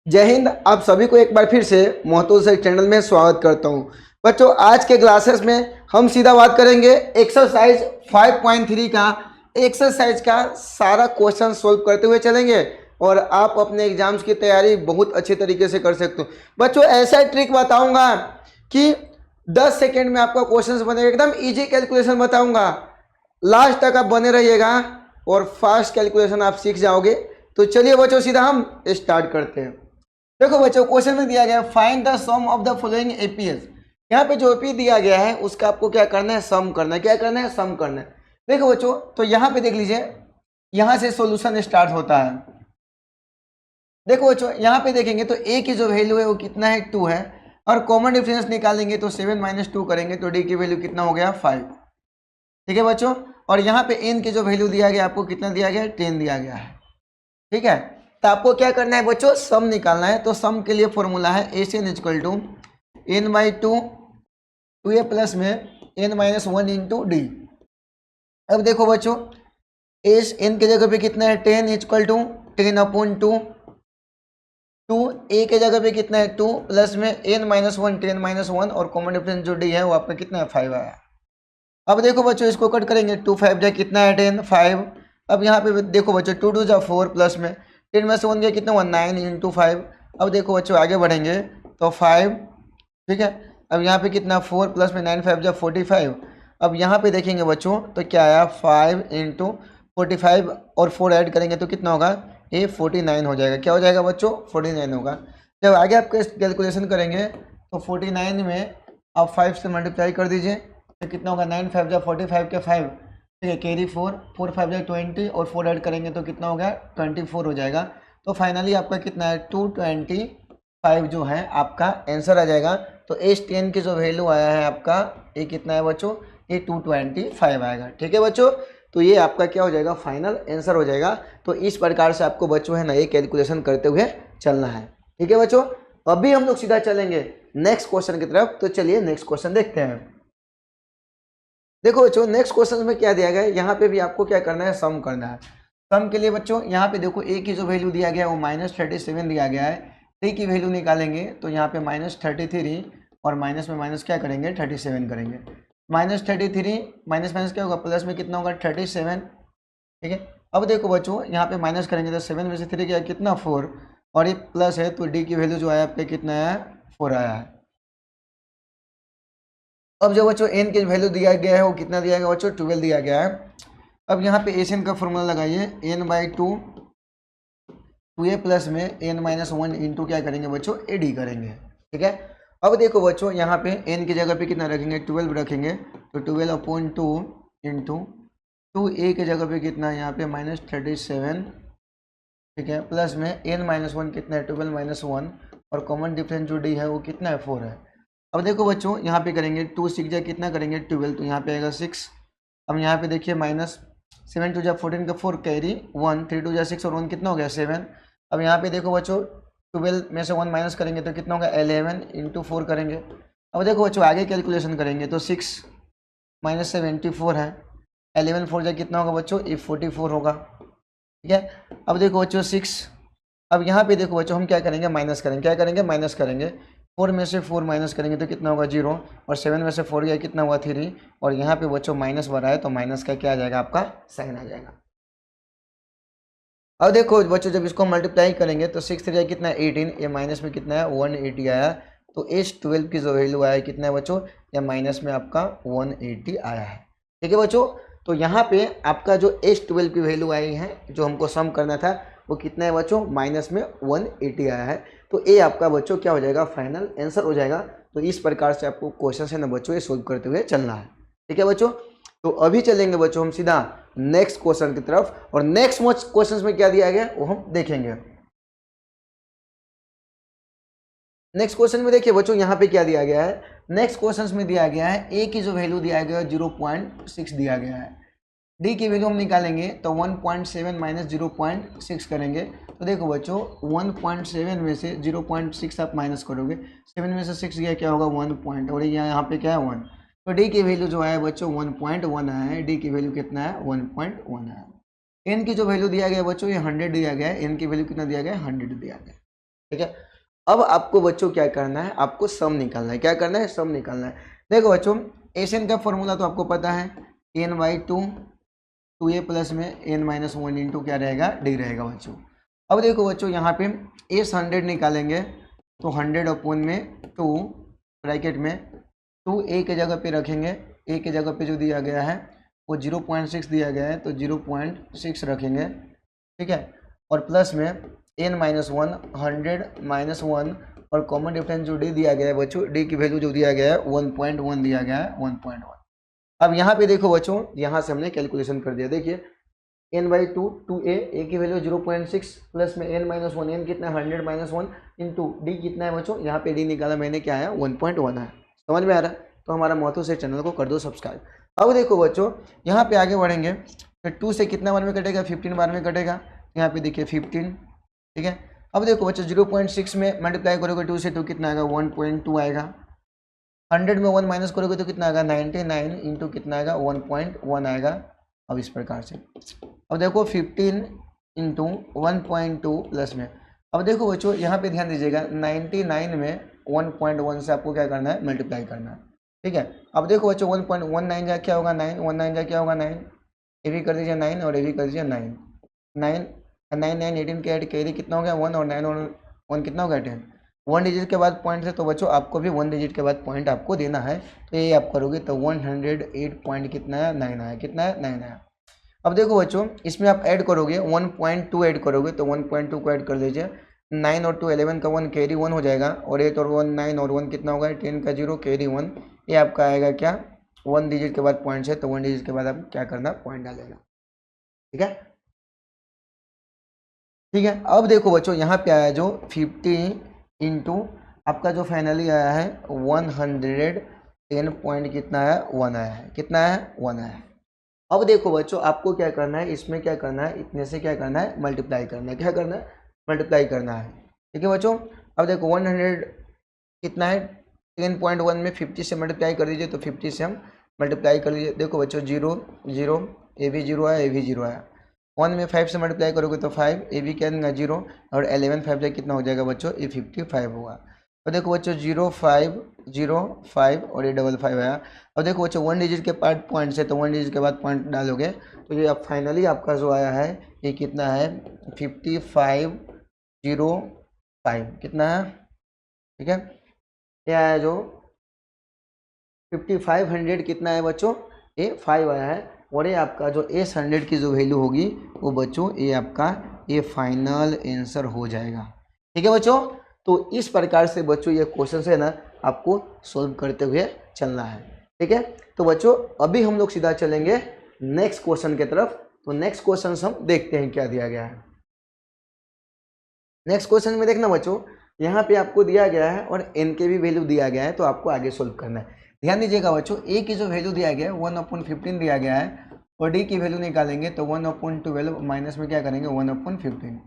जय हिंद। आप सभी को एक बार फिर से महतो सर चैनल में स्वागत करता हूं। बच्चों, आज के क्लासेस में हम सीधा बात करेंगे एक्सरसाइज 5.3 का। एक्सरसाइज का सारा क्वेश्चन सोल्व करते हुए चलेंगे और आप अपने एग्जाम्स की तैयारी बहुत अच्छे तरीके से कर सकते हो। बच्चों, ऐसा ट्रिक बताऊंगा कि 10 सेकेंड में आपका क्वेश्चन बनेगा। एकदम ईजी कैलकुलेशन बताऊंगा, लास्ट तक आप बने रहिएगा और फास्ट कैलकुलेशन आप सीख जाओगे। तो चलिए बच्चों, सीधा हम स्टार्ट करते हैं। देखो बच्चों, क्वेश्चन में दिया गया है find the sum of the following APs. यहाँ पे जो एपी दिया गया है उसका आपको क्या करना है, सम करना है। क्या करना है, सम करना है। देखो बच्चों, तो यहाँ पे देख लीजिए, यहाँ से सॉल्यूशन स्टार्ट होता है। देखो बच्चों, यहाँ पे देखेंगे तो ए की जो वैल्यू है वो कितना है, 2 है। और कॉमन डिफरेंस निकालेंगे तो 7 - 2 करेंगे तो डी की वैल्यू कितना हो गया, 5। ठीक है बच्चों, और यहाँ पे एन की जो वैल्यू दिया गया आपको कितना दिया गया है, 10 दिया गया है। ठीक है, तो आपको क्या करना है बच्चों, सम निकालना है। तो सम के लिए फॉर्मूला है n equal to n/2 2a plus में n-1 इंटू डी। अब देखो बच्चों, एस एन के जगह पे कितना है, 10 इक्वल टू 10/2। 2 ए के जगह पे कितना है, 2 प्लस में n-1 10-1 और कॉमन डिफरेंस जो डी है वो आपका कितना है, 5 आया। अब देखो बच्चों, इसको कट करेंगे, 2 5 जा कितना है, 10 5। अब यहाँ पे देखो बच्चों, 2 2 जा 4 प्लस में 10 में से 1 गया कितना हुआ, 9 इंटू 5। अब देखो बच्चों, आगे बढ़ेंगे तो 5। ठीक है, अब यहाँ पे कितना, 4 प्लस में 9 5 जा 45। अब यहाँ पे देखेंगे बच्चों तो क्या आया, 5 इंटू 45 और 4 ऐड करेंगे तो कितना होगा, ये 49 हो जाएगा। क्या हो जाएगा बच्चों, 49 होगा। जब आगे आप कैलकुलेशन करेंगे तो 49 में आप 5 से मल्टीप्लाई कर दीजिए तो कितना होगा, 9 5 जा 45 के 5। ठीक है, कैरी 4 4 5 जा 20 और 4 ऐड करेंगे तो कितना हो गया, 24 हो जाएगा। तो फाइनली आपका कितना है, 225 जो है आपका आंसर आ जाएगा। तो S10 की जो वैल्यू आया है आपका, ये कितना है बच्चों, ये 225 आएगा। ठीक है बच्चों, तो ये आपका क्या हो जाएगा, फाइनल आंसर हो जाएगा। तो इस प्रकार से आपको बच्चों है ना ये कैलकुलेशन करते हुए चलना है। ठीक है बच्चों, अभी हम लोग सीधा चलेंगे नेक्स्ट क्वेश्चन की तरफ। तो चलिए नेक्स्ट क्वेश्चन देखते हैं। देखो बच्चों, नेक्स्ट क्वेश्चन में क्या दिया गया है, यहाँ पे भी आपको क्या करना है, सम करना है। सम के लिए बच्चों यहाँ पे देखो, ए की जो वैल्यू दिया गया है वो -37 दिया गया है। टी की वैल्यू निकालेंगे तो यहाँ पे -33 और माइनस में माइनस क्या करेंगे, 37 करेंगे। -33 माइनस माइनस क्या होगा, प्लस में कितना होगा, 37। ठीक है, अब देखो बच्चों, यहाँ पे माइनस करेंगे तो 7 में से 3 गया कितना, 4। और ये प्लस है तो डी की वैल्यू जो आया आपके कितना है, 4 आया है। अब जो बच्चों एन की वैल्यू दिया गया है वो कितना दिया गया बच्चों, 12 दिया गया है। अब यहाँ पे एस एन का फॉर्मूला लगाइए, n/2 2a प्लस में n-1 इंटू क्या करेंगे बच्चों, ए डी करेंगे। ठीक है, अब देखो बच्चों, यहाँ पे n की जगह पे कितना रखेंगे, 12 रखेंगे तो 12/2 इंटू 2a की जगह पे कितना है, यहाँ पे -37। ठीक है, प्लस में n-1 कितना है, 12 - 1 और कॉमन डिफरेंस जो डी है वो कितना है, 4 है। अब देखो बच्चों, यहाँ पे करेंगे 2 6 जा कितना करेंगे, 12 तो यहाँ पे आएगा 6। अब यहाँ पे देखिए -7 2 जा 14 का 4 कैरी 1 3 2 जा 6 और 1 कितना हो गया, 7। अब यहाँ पे देखो बच्चों, 12 में से 1 माइनस करेंगे तो कितना होगा, 11 इंटू 4 करेंगे। अब देखो बच्चों, आगे कैलकुलेशन करेंगे तो 6 - 74 है। 11 4 जा कितना होगा बच्चों, ये 44 होगा। ठीक है, अब देखो बच्चों 6। अब यहाँ पे देखो बच्चों, हम क्या करेंगे, माइनस करेंगे। क्या करेंगे, माइनस करेंगे। 4 में से 4 माइनस करेंगे तो कितना होगा, 0। और 7 में से 4 गया कितना हुआ, 3। और यहाँ पे बच्चों माइनस बढ़ा है तो माइनस का क्या आ जाएगा, आपका साइन आ जाएगा। अब देखो बच्चों, जब इसको मल्टीप्लाई करेंगे तो 6 3 कितना है, 18। ये माइनस में कितना है, 180 आया। तो S12 की जो वैल्यू आया कितना है बच्चों, या माइनस में आपका 180 आया है। ठीक है बच्चों, तो यहाँ पे आपका जो S12 की वैल्यू आई है, जो हमको सम करना था, वो कितना है बच्चों, माइनस में 180 आया है। तो ये आपका बच्चों क्या हो जाएगा, फाइनल आंसर हो जाएगा। तो इस प्रकार से आपको क्वेश्चन है ना बच्चों, ये सोल्व करते हुए चलना है। ठीक है बच्चों, तो अभी चलेंगे बच्चों हम सीधा नेक्स्ट क्वेश्चन की तरफ। और नेक्स्ट क्वेश्चन में क्या दिया गया वो हम देखेंगे। नेक्स्ट क्वेश्चन में देखिए बच्चों, यहाँ पे क्या दिया गया है। नेक्स्ट क्वेश्चन में दिया गया है, ए की जो वैल्यू दिया गया है 0.6 दिया गया है। डी की वैल्यू हम निकालेंगे तो 1.7 माइनस 0.6 करेंगे। तो देखो बच्चों, 1.7 में से 0.6 आप माइनस करोगे, 7 में से 6 गया क्या होगा, 1 पॉइंट, और यहाँ पे क्या है 1। तो डी की वैल्यू जो है बच्चों 1.1 आया है। डी की वैल्यू कितना है, 1.1 आया है। एन की जो वैल्यू दिया गया बच्चों, ये 100 दिया गया है। एन की वैल्यू कितना दिया गया है, 100 दिया गया है। ठीक है। अब आपको बच्चों क्या करना है, आपको सम निकालना है। क्या करना है, सम निकालना है। देखो बच्चों एसएन का फॉर्मूला तो आपको पता है, n by two two a plus में एन माइनस वन इंटू क्या रहेगा, डी रहेगा बच्चों। अब देखो बच्चों यहाँ पे एस 100 निकालेंगे तो 100 अपॉन में 2 ब्रैकेट में 2 ए के जगह पे रखेंगे, ए के जगह पे जो दिया गया है वो 0.6 दिया गया है तो 0.6 रखेंगे, ठीक है। और प्लस में n minus one 100 minus one और कॉमन डिफरेंस जो डी दिया गया है बच्चों, डी की वैल्यू जो दिया गया है 1.1 दिया गया है 1.1। अब यहाँ पे देखो बच्चों, यहाँ से हमने कैलकुलेशन कर दिया। देखिए एन बाई टू टू ए की वैल्यू 0.6 प्लस में एन माइनस वन, एन कितना है 100 माइनस वन इंटू डी कितना है बच्चों, यहाँ पे डी निकाला मैंने, क्या है 1.1 है। समझ में आ रहा है? तो हमारा महत्व से चैनल को कर दो सब्सक्राइब। अब देखो बच्चों यहाँ पे आगे बढ़ेंगे तो 2 से कितना बार में कटेगा, 15 बार में कटेगा। यहाँ पे देखिए 15, ठीक है। अब देखो बच्चों 0.6 में मल्टीप्लाई करोगे 2 से तो कितना आएगा 1.2 आएगा। 100 में 1 माइनस करोगे तो कितना आएगा 99 इंटू कितना आएगा 1.1 आएगा। अब इस प्रकार से अब देखो 15 इंटू 1.2 प्लस में, अब देखो बच्चों यहाँ पे ध्यान दीजिएगा 99 में 1.1 से आपको क्या करना है, मल्टीप्लाई करना है, ठीक है। अब देखो बच्चों 1.19 जा क्या होगा 9, 19 जा क्या होगा 9, ये भी कर दीजिए 9 और ये भी कर दीजिए 9, 9 9 9 18 के ऐड कैरी कितना हो गया 1 और 9 और 1 कितना होगा 10, 1 डिजिट के बाद पॉइंट है तो बच्चों आपको भी 1 डिजिट के बाद पॉइंट आपको देना है। तो ये आप करोगे तो 108 पॉइंट कितना है 9 आया, कितना है 9 आया। अब देखो बच्चों इसमें आप ऐड करोगे 1.2 ऐड करोगे तो 1.2 को ऐड कर लीजिए, 9 और 2 11 का 1 कैरी 1 हो जाएगा और 8 और 1 9 और 1 कितना होगा 10 का 0 कैरी 1, ये आपका आएगा क्या 1 डिजिट के बाद पॉइंट है तो 1 डिजिट के बाद आप क्या करना पॉइंट डालेगा, ठीक है। ठीक है। अब देखो बच्चों यहाँ पे आया जो 50 इंटू आपका जो फाइनली आया है 110 पॉइंट कितना है 1 आया है, कितना है 1 आया है। अब देखो बच्चों आपको क्या करना है, इसमें क्या करना है, इतने से क्या करना है मल्टीप्लाई करना है, क्या करना है मल्टीप्लाई करना है, ठीक है बच्चों। अब देखो 100 कितना है 10.1 में 50 से मल्टीप्लाई कर दीजिए तो 50 से हम मल्टीप्लाई कर लीजिए। देखो बच्चों 0 0 ए भी 0 आया, ए भी 0 आया। 1 में 5 से मल्टीप्लाई करोगे तो 5, ए भी क्या देगा 0 और 11 5 जाए कितना हो जाएगा बच्चों, ये 55 होगा। और देखो बच्चों 0 5 0 5 और ये 55 आया। अब देखो बच्चों 1 डिजिट के पार्ट पॉइंट से तो 1 डिजिट के बाद पॉइंट डालोगे तो ये अब फाइनली आपका जो आया है ये कितना है 5505, कितना है, ठीक है। ये आया जो 5500 कितना है बच्चों, ये 5 आया है। और ये आपका जो एस 100 की जो वैल्यू होगी वो बच्चों ये आपका ये फाइनल आंसर हो जाएगा, ठीक है बच्चों। तो इस प्रकार से बच्चों ये क्वेश्चन है ना आपको सॉल्व करते हुए चलना है, ठीक है। तो बच्चों अभी हम लोग सीधा चलेंगे नेक्स्ट क्वेश्चन की तरफ। तो नेक्स्ट क्वेश्चन हम देखते हैं क्या दिया गया है। नेक्स्ट क्वेश्चन में देखना बच्चों यहाँ पे आपको दिया गया है और एन के भी वैल्यू दिया गया है तो आपको आगे सोल्व करना है। ध्यान दीजिएगा बच्चों ए की जो वैल्यू दिया गया है 1/15 दिया गया है और डी की वैल्यू निकालेंगे तो 1/12 माइनस में क्या करेंगे 1/15।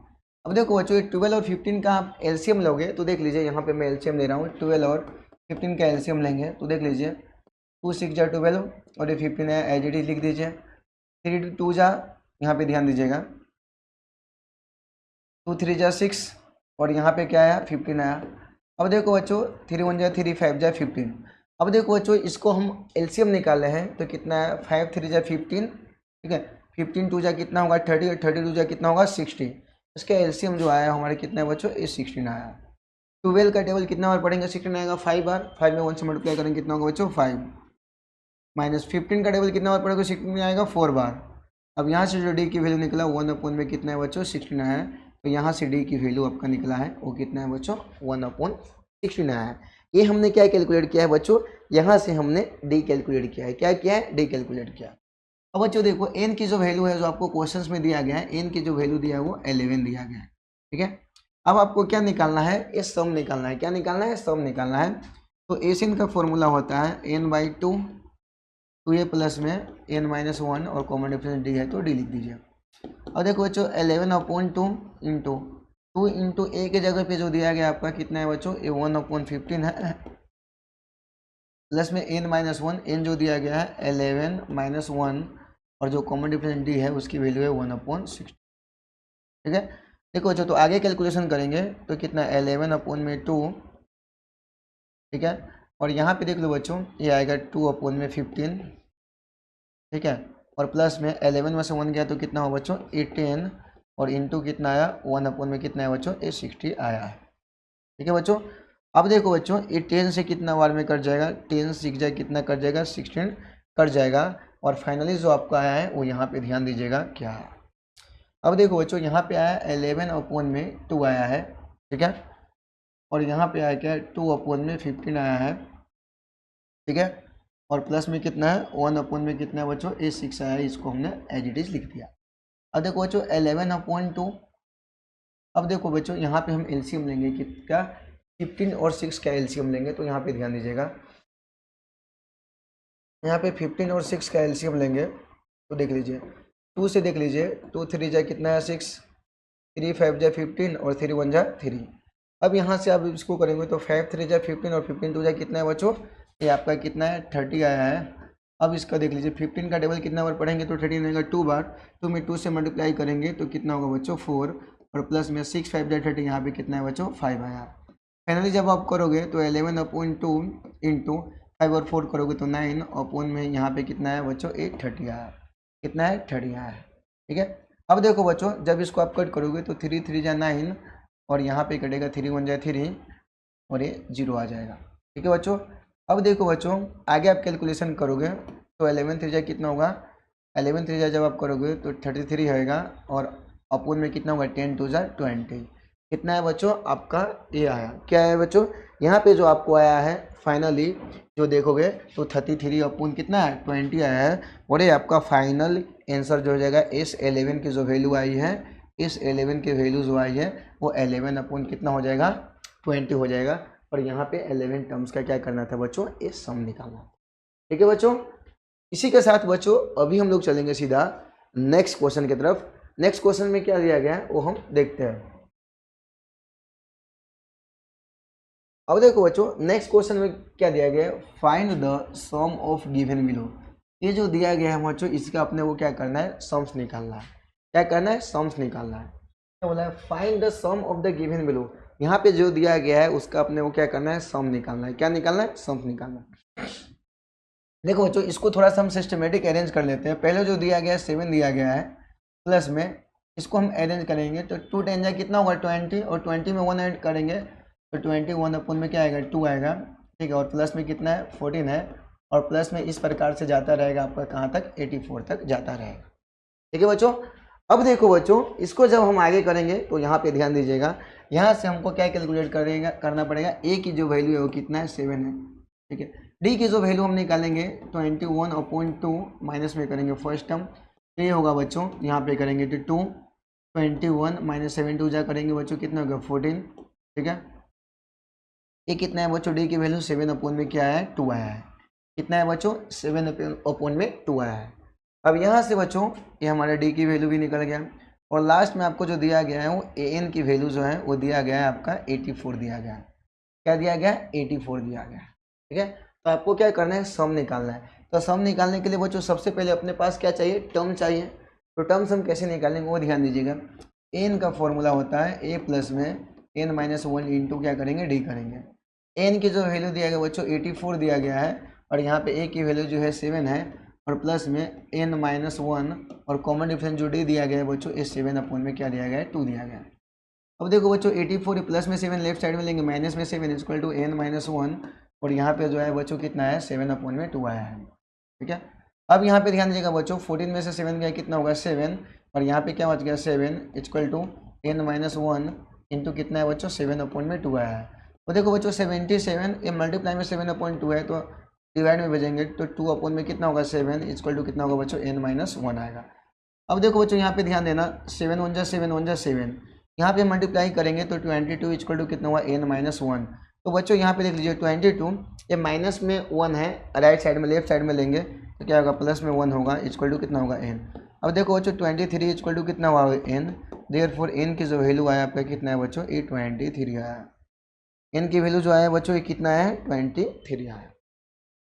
अब देखो बच्चों 12 और 15 का आप एलसीएम लोगे तो देख लीजिए यहाँ पे मैं एलसीएम ले रहा हूँ, 12 और 15 का एलसीएम लेंगे तो देख लीजिए 2 6 जा 12 और ये 15 है एज इट इज लिख दीजिए, 3 2 जा यहाँ पे ध्यान दीजिएगा 2 3 जा 6 और यहाँ पे क्या आया 15 आया। अब देखो बच्चों 3 1 जा 3 5 जा 15। अब देखो बच्चों इसको हम एलसीएम निकाले हैं तो कितना है 5 3 जा 15, ठीक है। 15 2 जा कितना होगा 30 और 32 जा कितना होगा 60। इसका एलसीएम जो आया हमारे कितना है बच्चों ये 16 आया। 12 का टेबल कितना बार पढ़ेंगे 16 आएगा 5 बार, 5 में 1 से मल्टीप्लाई करेंगे कितना होगा बच्चों 5। माइनस 15 का टेबल कितना बार पढ़ेंगे 16 में आएगा 4 बार। अब यहाँ से जो डी की वैल्यू निकला 1/, में कितना है बच्चों 16 है तो यहाँ से डी की वैल्यू आपका निकला है वो कितना है बच्चों 1/16 आया है। ये हमने क्या कैलकुलेट किया है बच्चों, यहाँ से हमने डी कैलकुलेट किया है, क्या किया है डी कैलकुलेट किया। अब बच्चों देखो एन की जो वैल्यू है जो आपको क्वेश्चंस में दिया गया है, एन की जो वैल्यू दिया है वो 11 दिया गया है, ठीक है। अब आपको क्या निकालना है, ये सम निकालना है, क्या निकालना है सम निकालना है। तो एन का फॉर्मूला होता है n/2 2a प्लस में n-1 और कॉमन डिफरेंस डी है तो डी लिख दीजिए। और देखो बच्चों 11/2 इंटू 2 इंटू ए के जगह पे जो दिया गया आपका कितना है बच्चों ये 1/15 है प्लस में n-1, n जो दिया गया है 11-1 और जो कॉमन डिफरेंस डी है उसकी वैल्यू है 1/6, ठीक है। देखो बच्चों, तो आगे कैलकुलेशन करेंगे तो कितना 11/2, ठीक है। और यहाँ पे देख लो बच्चों, ये आएगा 2/15, ठीक है। और प्लस में 11 में से 1 गया तो कितना हो बच्चों 18, और इंटू कितना आया 1 में कितना है बच्चों 60 आया है, ठीक है बच्चों। अब देखो बच्चों, ये 10 से कितना बार में कट जाएगा, 10 6 जाए कितना कट जाएगा 16 कट जाएगा। और फाइनली जो आपका आया है वो यहाँ पे ध्यान दीजिएगा क्या है। अब देखो बच्चों, यहाँ पे आया 11/2 आया है, ठीक है। और यहाँ पे आया क्या है 2/15 आया है, ठीक है। और प्लस में कितना है 1 में कितना है बच्चों 6 आया है, इसको हमने एज इट इज लिख दिया। अब देखो बच्चों 11/2, अब देखो बच्चों यहाँ पे हम एलसीएम लेंगे कि क्या 15 और 6 का एलसीएम लेंगे, तो यहाँ पे ध्यान दीजिएगा, यहाँ पे 15 और 6 का एलसीएम लेंगे तो देख लीजिए 2 से देख लीजिए 2 3 जाए कितना है 6, 3 5 जाए 15 और 3 1 जाए 3। अब यहाँ से आप इसको करेंगे तो 5 3 जाए 15 और 15 2 जाए कितना है बच्चों, ये आपका कितना है 30 आया है। अब इसका देख लीजिए 15 का टेबल कितना बार पढ़ेंगे तो 30 रहेगा 2 बार, तो मैं 2 से मल्टीप्लाई करेंगे तो कितना होगा बच्चों 4, और प्लस में 6 5 जाए 30, यहाँ पे कितना है बच्चों 5 आया। फाइनली जब आप करोगे तो 11/2 इंटू 5 और 4 करोगे तो 9 में यहाँ पे कितना है बच्चों 30 आया, कितना है 30 आया है, ठीक है। अब देखो बच्चों, जब इसको आप कट करोगे तो 3 3 जा 9, और यहाँ पे कटेगा 3 1 जा 3, और ये 0 आ जाएगा, ठीक है बच्चों। अब देखो बच्चों, आगे आप कैलकुलेशन करोगे तो 11 3 जा कितना होगा, 11 3 जा जब आप करोगे तो 33 होएगा, और अपोन में कितना होगा 10 2 जा 20, कितना है बच्चों आपका ये आया, क्या है बच्चों यहाँ पे जो आपको आया है फाइनली जो देखोगे तो 33 कितना है 20 आया है। और ये आपका फाइनल आंसर जो हो जाएगा इस 11 की जो वैल्यू आई है, इस 11 की वैल्यू जो आई है वो 11 कितना हो जाएगा 20 हो जाएगा। और यहाँ पे 11 टर्म्स का क्या करना था बच्चों, ये सम निकालना, ठीक है बच्चों। इसी के साथ बच्चों अभी हम लोग चलेंगे सीधा नेक्स्ट क्वेश्चन की तरफ। नेक्स्ट क्वेश्चन में क्या दिया गया है वो हम देखते हैं। अब देखो बच्चों, नेक्स्ट क्वेश्चन में क्या दिया गया है, find the sum of given below. ये जो दिया गया है बच्चों, इसका अपने वो क्या करना है सम्स निकालना है, क्या करना है सम्स निकालना है। क्या बोला है, find the sum of the given below. यहाँ पे जो दिया गया है उसका अपने वो क्या करना है सम निकालना है, क्या निकालना है सम्स निकालना है। देखो बच्चों, इसको थोड़ा सा हम सिस्टमेटिक अरेंज कर लेते हैं। पहले जो दिया गया है 7 दिया गया है, प्लस में इसको हम अरेंज करेंगे तो 2 10 जा कितना होगा 20, और 20 में 1 ऐड करेंगे तो 21 में क्या आएगा 2 आएगा, ठीक है। और प्लस में कितना है 14 है, और प्लस में इस प्रकार से जाता रहेगा आपका कहाँ तक 84 तक जाता रहेगा, ठीक है बच्चों। अब देखो बच्चों, इसको जब हम आगे करेंगे तो यहाँ पे ध्यान दीजिएगा, यहाँ से हमको क्या कैलकुलेट करना पड़ेगा, ए की जो वैल्यू है वो कितना है 7 है, ठीक है। डी की जो वैल्यू हम निकालेंगे 21/2 माइनस में करेंगे फर्स्ट टर्म, तो ये होगा बच्चों यहाँ पे करेंगे तो 2 21 माइनस 7 2 जा करेंगे बच्चों कितना होगा 14, ठीक है। ये कितना है बच्चों, डी की वैल्यू 7 में क्या आया है 2 आया है, कितना है बच्चों 7 में 2 आया है। अब यहाँ से बच्चों ये हमारा डी की वैल्यू भी निकल गया, और लास्ट में आपको जो दिया गया है वो ए एन की वैल्यू जो है वो दिया गया है आपका 84 दिया गया है, क्या दिया गया है 84 दिया गया है, ठीक है। तो आपको क्या करना है सम निकालना है। तो सम निकालने के लिए बच्चों सबसे पहले अपने पास क्या चाहिए टर्म चाहिए, तो टर्म्स हम कैसे निकालेंगे वो ध्यान दीजिएगा। एन का फॉर्मूला होता है ए प्लस में n-1 इंटू क्या करेंगे डी करेंगे। एन की जो वैल्यू दिया गया बच्चों 84 दिया गया है, और यहाँ पे ए की वैल्यू जो है 7 है, और प्लस में n-1 और कॉमन डिफरेंस जो डी दिया गया है बच्चों इस 7 में क्या दिया गया है 2 दिया गया है। अब देखो बच्चों 84 प्लस में 7 लेफ्ट साइड में लेंगे माइनस में 7 इक्वल टू n-1, और यहाँ पे जो है बच्चों कितना है 7/2 आया है, ठीक है। अब यहाँ पे ध्यान दीजिएगा बच्चों 14 में से 7 गया कितना होगा 7, और यहाँ पे क्या बच गया 7 इक्वल टू n-1 इंटू कितना है बच्चों 7/2 आया है। तो देखो बच्चों 77 ये मल्टीप्लाई में 7/2 है तो डिवाइड में भेजेंगे तो 2 में कितना होगा 7 इक्वल टू कितना होगा बच्चों n-1 आएगा। अब देखो बच्चों यहाँ पे ध्यान देना 7 1 जा 7 1 जा 7, यहाँ पे मल्टीप्लाई करेंगे तो 22 इक्वल टू कितना हुआ n-1। तो बच्चों यहाँ पे देख लीजिए 22 ये माइनस में 1 है, राइट साइड में लेफ्ट साइड में लेंगे तो क्या होगा प्लस में 1 होगा इक्वल टू कितना होगा n। अब देखो बच्चों 23 इक्वल टू कितना हुआ n, देयरफॉर n की जो वैल्यू आया आपका कितना है बच्चों ये 23 आया, n की वैल्यू जो आया बच्चों ये कितना है 23 आया।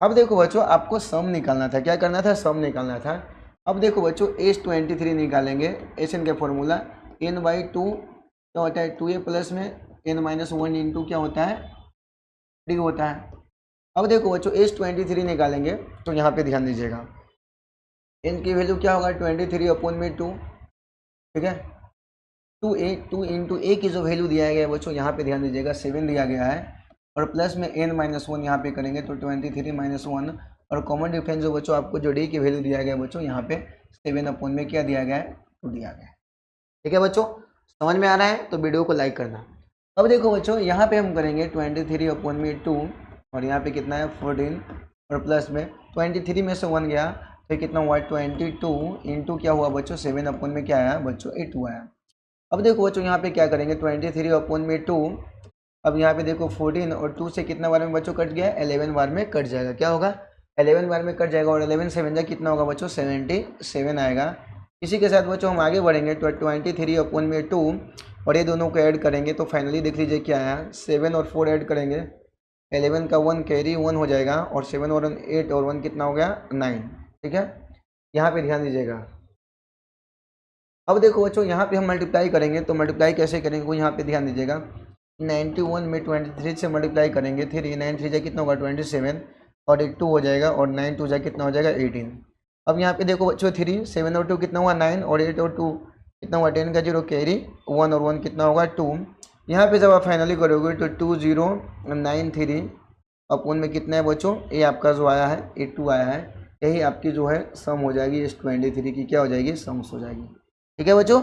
अब देखो बच्चों आपको सम निकालना था, क्या करना था सम निकालना था। अब देखो बच्चों एस 23 निकालेंगे, एस एन का फॉर्मूला n/2 क्या होता है 2a प्लस में n-1 इंटू क्या होता है डी होता है। अब देखो बच्चों S23 निकालेंगे तो यहाँ पे ध्यान दीजिएगा n की वैल्यू क्या होगा 23 अपॉन में 2, ठीक है। 2 इंटू ए की जो वैल्यू दिया गया है बच्चों यहाँ पे ध्यान दीजिएगा 7 दिया गया है, और प्लस में n-1 यहाँ पे करेंगे तो 23 - 1, और कॉमन डिफरेंस जो बच्चों आपको जो डी की वैल्यू दिया गया है बच्चों यहाँ पे 7 अपॉन में क्या दिया गया है 2 दिया गया है। ठीक है बच्चों, समझ में आ रहा है तो वीडियो को लाइक करना। अब देखो बच्चों यहाँ पे हम करेंगे 23 अपॉन में 2, और यहाँ पे कितना है 14, और प्लस में 23 में से 1 गया तो कितना हुआ 22 इंटू क्या हुआ बच्चों 7 अपॉन में क्या आया बच्चों 8 आया। अब देखो बच्चों यहाँ पे क्या करेंगे 23 अपॉन में 2, अब यहाँ पे देखो 14 और 2 से कितना बार में बच्चों कट गया 11 बार में कट जाएगा, क्या होगा 11 बार में कट जाएगा, और 11 7 जा कितना होगा बच्चों 77 आएगा। इसी के साथ बच्चों हम आगे बढ़ेंगे तो 23 अपॉन में 2, और ये दोनों को ऐड करेंगे तो फाइनली देख लीजिए क्या आया 7 और 4 ऐड करेंगे 11 का 1 कैरी 1 हो जाएगा, और 7 और 8 और 1 कितना हो गया 9। ठीक है, यहाँ पे ध्यान दीजिएगा। अब देखो बच्चों यहाँ पे हम मल्टीप्लाई करेंगे तो मल्टीप्लाई कैसे करेंगे वो यहाँ पे ध्यान दीजिएगा। 91 में 23 से मल्टीप्लाई करेंगे 3 9 3 जा कितना होगा 27, और 1 2 हो जाएगा, और 9 2 जा कितना हो जाएगा 18। अब यहाँ पे देखो बच्चों 3 7 और 2 कितना हुआ 9, और 8 और 2 कितना हुआ 10 का 0 कैरी 1 और 1 कितना होगा 2। यहाँ पे जब आप फाइनली करोगे तो 2093 अपॉन में कितना है बच्चों ये आपका जो आया है 82 आया है। यही आपकी जो है सम हो जाएगी इस 23 की क्या हो जाएगी सम्स हो जाएगी। ठीक है बच्चों,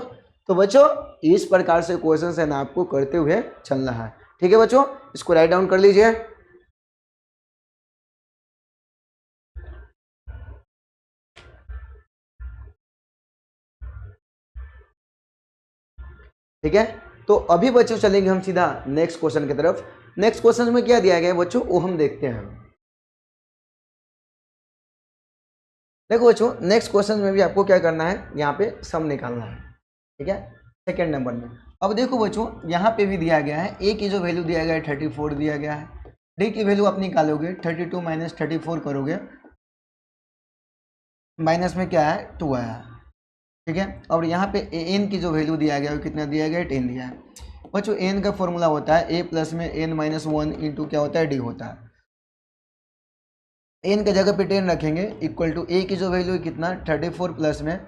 तो बच्चों इस प्रकार से क्वेश्चन है ना आपको करते हुए चलना है। ठीक है बच्चों, इसको राइट डाउन कर लीजिए। ठीक है, तो अभी बच्चों चलेंगे हम सीधा नेक्स्ट क्वेश्चन की तरफ। नेक्स्ट क्वेश्चन में क्या दिया गया है बच्चों वो हम देखते हैं। देखो बच्चों नेक्स्ट क्वेश्चन में भी आपको क्या करना है यहाँ पे सम निकालना है। ठीक है, सेकेंड नंबर में। अब देखो बच्चों यहाँ पे भी दिया गया है ए की जो वैल्यू दिया गया है 34 दिया गया है, डी की वैल्यू आप निकालोगे 32 - 34 करोगे, माइनस में क्या है 2 आया। ठीक है, और यहाँ पे एन की जो वैल्यू दिया गया है कितना दिया गया है 10 दिया है। बच्चों एन का फॉर्मूला होता है ए प्लस में n-1 इंटू क्या होता है डी होता है। एन के जगह पे 10 रखेंगे इक्वल टू ए की जो वैल्यू है कितना 34 प्लस में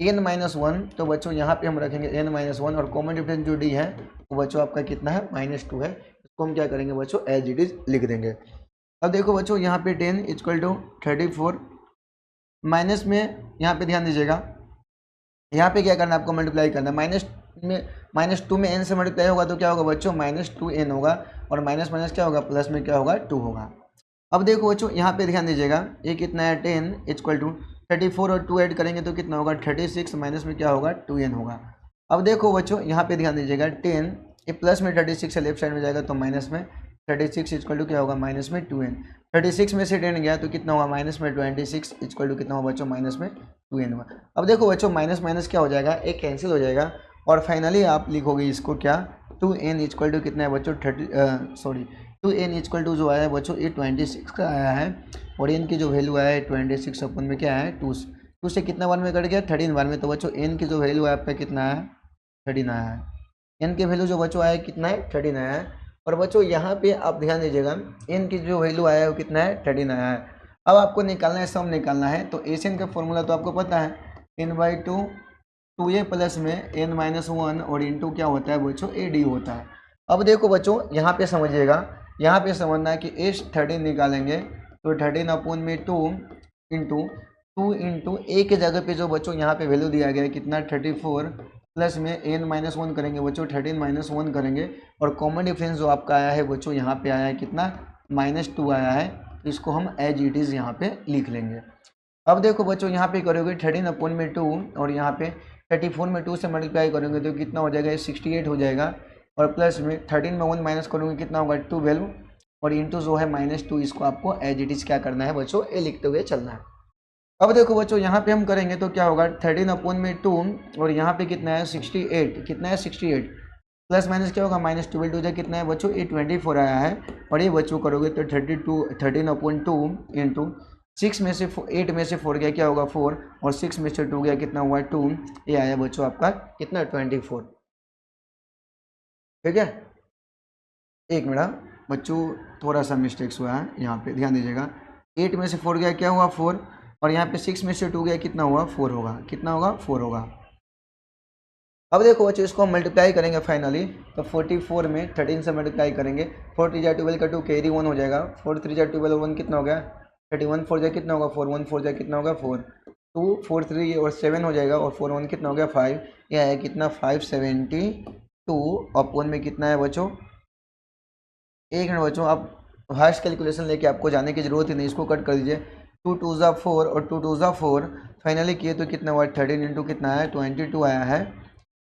n-1, तो बच्चों यहाँ पे हम रखेंगे n-1, और कॉमन डिफरेंस जो डी है वो बच्चों आपका कितना है -2 है। इसको हम क्या करेंगे बच्चों एज इट इज लिख देंगे। अब देखो बच्चों यहाँ पे 10 इक्वल टू 34 माइनस में यहाँ पे ध्यान दीजिएगा, यहाँ पे क्या करना है आपको मल्टीप्लाई करना है -2 में n से मल्टीप्लाई होगा तो क्या होगा बच्चों -2n होगा, और माइनस माइनस क्या होगा प्लस में क्या होगा 2 होगा। अब देखो बच्चों यहाँ पे ध्यान दीजिएगा ये कितना है 10 इक्वल टू 34 और 2 ऐड करेंगे तो कितना होगा 36, माइनस में क्या होगा 2n होगा। अब देखो बच्चों यहाँ पे ध्यान दीजिएगा 10 ये प्लस में 36 है लेफ्ट साइड में जाएगा तो माइनस में 36 इक्वल टू क्या होगा माइनस में 2n। 36 में से 10 गया तो कितना होगा माइनस में 26 इक्वल टू कितना होगा बच्चों माइनस में 2n हुआ। अब देखो बच्चों माइनस माइनस क्या हो जाएगा एक कैंसिल हो जाएगा, और फाइनली आप लिखोगे इसको क्या 2n इक्वल टू कितना है बच्चों 2n इक्वल टू जो आया है बच्चों ये 26 का आया है, और n की जो वैल्यू आया है 26 अपन में क्या है 2 से कितना बार में कट गया 13 बार में, तो बच्चों n की जो वैल्यू है आपका कितना है 13 आया है। n की वैल्यू जो बच्चों आया है कितना है 13 आया है, और बच्चों यहाँ पे आप ध्यान दीजिएगा n की जो वैल्यू आया है वो कितना है 13 आया है। अब आपको निकालना है सम निकालना है, तो एशियन का फॉर्मूला तो आपको पता है n/2 2a प्लस में n-1 और इंटू क्या होता है बच्चों ad होता है। अब देखो बच्चों यहाँ पे समझिएगा, यहाँ पे समझना है कि S13 निकालेंगे तो 13 अपॉन में 2 इंटू ए के जगह पे जो बच्चों यहाँ पे वैल्यू दिया गया है कितना 34 प्लस में n-1 करेंगे बच्चों 13 - 1 करेंगे, और कॉमन डिफरेंस जो आपका आया है बच्चों यहाँ पे आया है कितना -2 आया है, तो इसको हम एज इट इज़ यहाँ पे लिख लेंगे। अब देखो बच्चों यहाँ पे करोगे 13 अपॉन में 2, और यहाँ पे 34 में 2 से मल्टीप्लाई करोगे तो कितना हो जाएगा 68 हो जाएगा, और प्लस में 13 में 1 माइनस करोगे कितना होगा 12, और इंटू जो है -2 इसको आपको एज इट इज़ क्या करना है बच्चों ये लिखते हुए चलना है। अब देखो बच्चों यहाँ पे हम करेंगे तो क्या होगा 13 अपॉन में 2, और यहाँ पे कितना है 68 कितना है 68 प्लस माइनस क्या होगा -12 2 कितना है बच्चों ये 24 आया है, और ये बच्चों करोगे तो 13 अपॉन 2 इंटू 6 में से 8 में से 4 गया क्या होगा 4, और 6 में से 2 गया कितना हुआ 2, ये आया बच्चों आपका कितना 24। ठीक है। एक मिनट बच्चों, थोड़ा सा मिस्टेक्स हुआ है यहाँ पे, ध्यान दीजिएगा। 8 में से 4 गया, क्या हुआ 4, और यहाँ पे 6 में से 2 गया, कितना हुआ 4 होगा, कितना होगा 4 होगा। अब देखो बच्चों, इसको हम मल्टीप्लाई करेंगे फाइनली, तो 44 में 13 से मल्टीप्लाई करेंगे। 4 3 जा 12 का 2 कैरी 1 हो जाएगा। 4 3 जा 12 1 कितना हो गया 31, 4 जा कितना होगा 4, 1 4 जा कितना होगा 4, 2 4 3 और 7 हो जाएगा, और 4 1 कितना हो गया 5। यह है कितना 572 अपॉन में कितना है बच्चों। एक मिनट बच्चों, आप हार्श कैलकुलेशन लेके आपको जाने की जरूरत ही नहीं, इसको कट कर दीजिए। 2 2 ज़ा 4 और 2 2 ज़ा 4 फाइनली किए तो कितना हुआ 13 इंटू कितना है 22 आया है।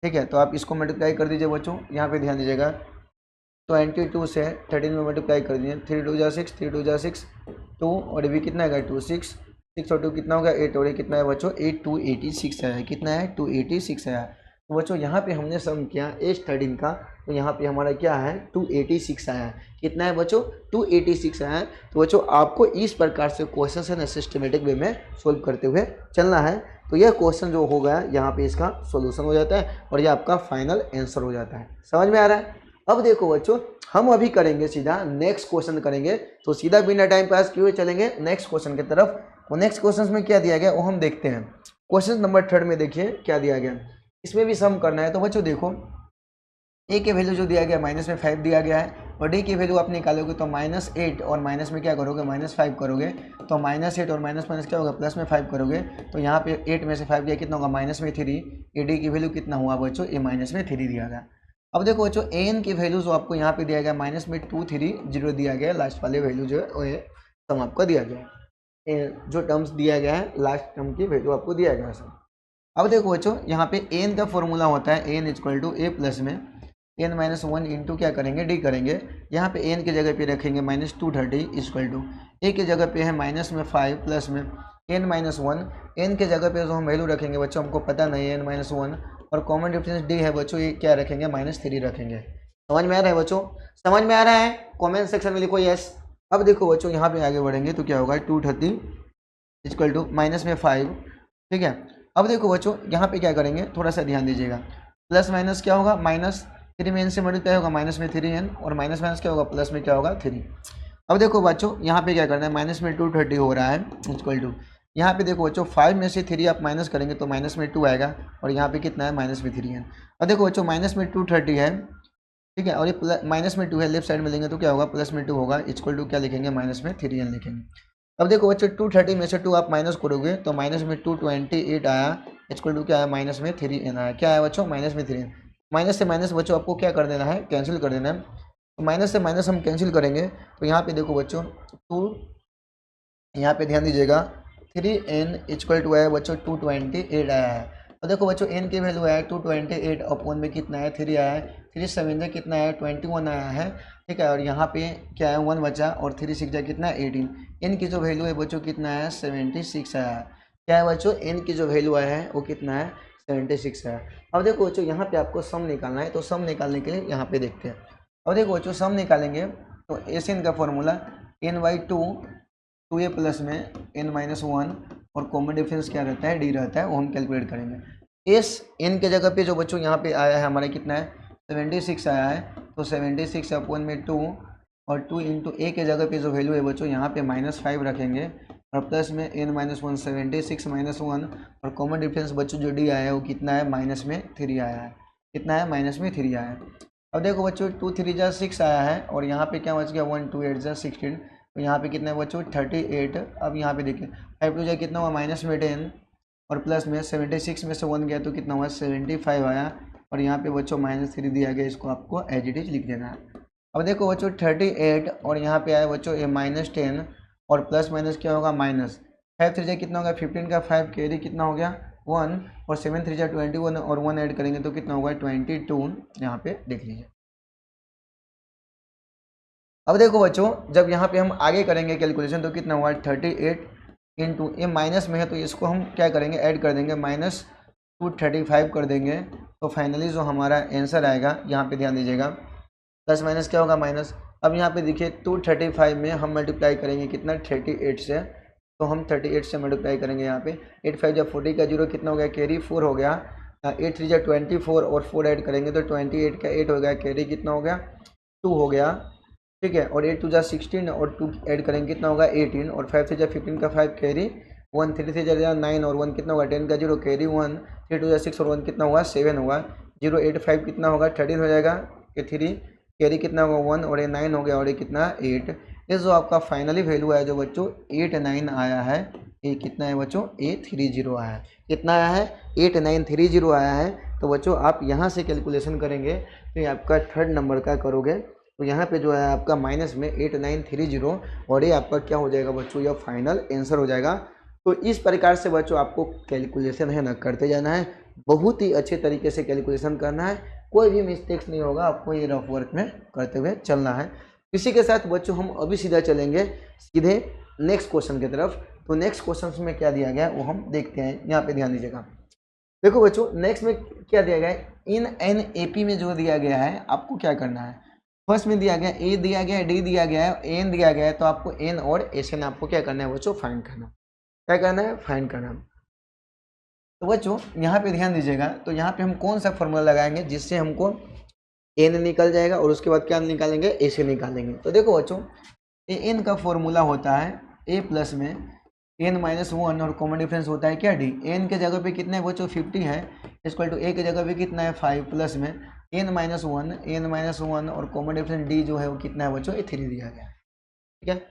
ठीक है, तो आप इसको मल्टीप्लाई कर दीजिए बच्चों, यहाँ पे ध्यान दीजिएगा। 22 से 13 में मल्टीप्लाई कर दीजिए। 3 2 जा 6, 3 2 जा 6, 2 और ये भी कितना है 2 6, 6 और 2 कितना होगा 8, और ये कितना है बच्चों 8 286 आया है, कितना है 286 आया है। तो बच्चों यहाँ पे हमने सम किया एज 13 का, तो यहाँ पे हमारा क्या है 286 आया है। कितना है बच्चों 286 आया है। तो बच्चों आपको इस प्रकार से क्वेश्चन है ना सिस्टमेटिक वे में सोल्व करते हुए चलना है। तो यह क्वेश्चन जो हो गया यहाँ पे इसका सॉल्यूशन हो जाता है, और यह आपका फाइनल आंसर हो जाता है। समझ में आ रहा है। अब देखो बच्चों, हम अभी करेंगे सीधा नेक्स्ट क्वेश्चन करेंगे, तो सीधा बिना टाइम पास किए हुए चलेंगे नेक्स्ट क्वेश्चन की तरफ। और नेक्स्ट क्वेश्चन में क्या दिया गया वो हम देखते हैं। क्वेश्चन नंबर 3 में देखिए क्या दिया गया, इसमें भी सम करना है। तो बच्चों देखो, ए के वैल्यू जो दिया गया माइनस में 5 दिया गया है, और डी की वैल्यू आप निकालोगे तो -8 और माइनस में क्या करोगे -5 करोगे, तो -8 और माइनस माइनस क्या होगा प्लस में 5 करोगे, तो यहाँ पे 8 में से 5 गया कितना होगा माइनस में 3। ए डी की वैल्यू कितना हुआ बच्चों, ए माइनस में 3 दिया गया। अब देखो बच्चों, ए एन की वैल्यू जो आपको यहाँ पे दिया गया माइनस में 2 3 0 दिया गया, लास्ट वाले वैल्यू जो है वो सम आपका दिया गया, जो टर्म्स दिया गया है लास्ट टर्म की वैल्यू आपको दिया गया सर। अब देखो बच्चों, यहाँ पे एन का फॉर्मूला होता है n equal to a plus में एन माइनस 1 इंटू क्या करेंगे डी करेंगे। यहाँ पे एन की जगह पे रखेंगे -230 इक्वल टू ए की जगह पे है माइनस में 5 प्लस में एन माइनस 1। एन के जगह पे जो हम वैल्यू रखेंगे बच्चों हमको पता नहीं है एन माइनस 1, और कॉमन डिफरेंस डी है बच्चों, ये क्या रखेंगे -3 रखेंगे। समझ में आ रहा है बच्चों, समझ में आ रहा है, कॉमेंट सेक्शन में लिखो यस। अब देखो बच्चों, यहाँ पे आगे बढ़ेंगे तो क्या होगा 230 इक्वल टू माइनस में 5। ठीक है, अब देखो बच्चों यहाँ पे क्या करेंगे, थोड़ा सा ध्यान दीजिएगा। प्लस माइनस क्या होगा -3 में एन से मल्टीप्लाई होगा माइनस में 3n, और माइनस माइनस क्या होगा प्लस में क्या होगा 3। अब देखो बच्चों, यहाँ पे क्या करना है माइनस में 230 हो रहा है इक्वल टू, यहाँ पे देखो बच्चों 5 में से 3 आप माइनस करेंगे तो माइनस में 2 आएगा, और यहाँ पे कितना है माइनस में 3n। अब देखो बच्चों माइनस में 230 है, ठीक है, और ये माइनस में 2 है, लेफ्ट साइड में लेंगे तो क्या होगा प्लस में 2 होगा इक्वल टू क्या लिखेंगे माइनस में 3n लिखेंगे। अब देखो बच्चों 230 में से 2 आप माइनस करोगे तो माइनस में 228 आया इक्वल टू क्या है माइनस में 3n आया। क्या है बच्चों माइनस में 3n। माइनस से माइनस बच्चों आपको क्या कर देना है कैंसिल कर देना है, तो माइनस से माइनस हम कैंसिल करेंगे। तो यहाँ पे देखो बच्चों 2, यहाँ पे ध्यान दीजिएगा 3n इक्वल टू है बच्चों 228 आया है। और देखो बच्चों n की वैल्यू है 228 अपॉन में कितना है 3 आया है, 3 7 जा कितना है 21 आया है। ठीक है, और यहाँ पे क्या है 1 बचा, और 3 6 जा कितना है 18। n की जो वैल्यू है बच्चों कितना है 76 आया है। क्या है बच्चों n की जो वैल्यू आया है वो कितना है 76 है। अब देखो बच्चों यहाँ पे आपको सम निकालना है, तो सम निकालने के लिए यहाँ पे देखते हैं। अब देखो बच्चों सम निकालेंगे तो एस एन का फॉर्मूला n/2 2a प्लस में n माइनस 1, और कॉमन डिफरेंस क्या रहता है डी रहता है, वो हम कैलकुलेट करेंगे। एस एन के जगह पे जो बच्चों यहाँ पे आया है हमारा कितना है 76 आया है, तो 76 अपॉन में 2, और 2 इंटू ए के जगह पे जो वैल्यू है बच्चों यहाँ पे -5 रखेंगे, और प्लस में n माइनस 1 76 माइनस 1, और कॉमन डिफरेंस बच्चों जो डी आया है वो कितना है माइनस में 3 आया है। कितना है माइनस में 3 आया है। अब देखो बच्चों 2 3 जा 6 आया है, और यहाँ पे क्या बच गया 1 2 8 जा 16, तो यहाँ पे कितना है बच्चों 38। अब यहाँ पे देखिए 5 2 जा कितना हुआ माइनस में 10, और प्लस में 76 में से 1 गया तो कितना हुआ 75 आया, और यहाँ पे बच्चों -3 दिया गया, इसको आपको एज इट इज लिख देना है। अब देखो बच्चों 38, और यहाँ पे आया बच्चों ये -10, और प्लस माइनस क्या होगा माइनस 5 3 जा कितना होगा 15 का 5 कैरी कितना हो गया 1, और 7 3 जा 21, और 1 ऐड करेंगे तो कितना होगा 22। यहाँ पे देख लीजिए। अब देखो बच्चों जब यहाँ पे हम आगे करेंगे कैलकुलेशन तो कितना हुआ 38 इंटू ये माइनस में है तो इसको हम क्या करेंगे ऐड कर देंगे -235 कर देंगे, तो फाइनली जो हमारा आंसर आएगा यहाँ पे ध्यान दीजिएगा प्लस माइनस क्या होगा माइनस। अब यहाँ पे देखिए 235 में हम मल्टीप्लाई करेंगे कितना 38 से, तो हम 38 से मल्टीप्लाई करेंगे यहाँ पे 8 5 जब 40 का 0 कितना हो गया कैरी 4 हो गया, 8 3 जा 24 और 4 ऐड करेंगे तो 28 का 8 हो गया, कैरी कितना हो गया 2 हो गया, ठीक है। और 8 2 जा 16 और 2 ऐड करेंगे कितना होगा 18 और 5 3 जा 15 का 5 कैरी 1 3 3 जा 9 और 1 कितना होगा 10 का 0 कैरी 1 3 2 जा 6 और 1 कितना होगा 7 होगा 0 8 5 कितना होगा 13 हो जाएगा, ये 3 कैरी कितना होगा 1 और ये 9 हो गया और ये कितना 8। ये जो आपका फाइनली वैल्यू आया जो बच्चों 89 आया है, ये कितना है बच्चों 830 आया है। कितना आया है 8930 आया है। तो बच्चों आप यहाँ से कैलकुलेशन करेंगे तो ये आपका थर्ड नंबर का करोगे तो यहाँ पे जो है आपका माइनस में 8930 और ये आपका क्या हो जाएगा बच्चों, यह फाइनल आंसर हो जाएगा। तो इस प्रकार से बच्चों आपको कैलकुलेशन है ना करते जाना है, बहुत ही अच्छे तरीके से कैलकुलेशन करना है, कोई भी मिस्टेक्स नहीं होगा, आपको ये रफ वर्क में करते हुए चलना है। इसी के साथ बच्चों हम अभी सीधा चलेंगे सीधे नेक्स्ट क्वेश्चन की तरफ। तो नेक्स्ट क्वेश्चन में क्या दिया गया है वो हम देखते हैं, यहाँ पे ध्यान दीजिएगा। देखो बच्चों नेक्स्ट में क्या दिया गया है, इन एन एपी में जो दिया गया है आपको क्या करना है। फर्स्ट में दिया गया ए दिया गया है, डी दिया गया है, एन दिया गया है, तो आपको एन और एस एन आपको क्या करना है बच्चों फाइंड करना। क्या करना है फाइंड करना। तो बच्चों यहाँ पे ध्यान दीजिएगा, तो यहाँ पे हम कौन सा फॉर्मूला लगाएंगे जिससे हमको एन निकल जाएगा और उसके बाद क्या निकालेंगे ए से निकालेंगे। तो देखो बच्चों एन का फॉर्मूला होता है ए प्लस में एन माइनस 1 और कॉमन डिफरेंस होता है क्या डी। एन के जगह पे कितना है बच्चों 50 है, इक्वल टू ए के जगह पे कितना है 5 प्लस में एन माइनस 1 और कॉमन डिफरेंस डी जो है वो कितना है बच्चों 3 दिया गया है, ठीक है।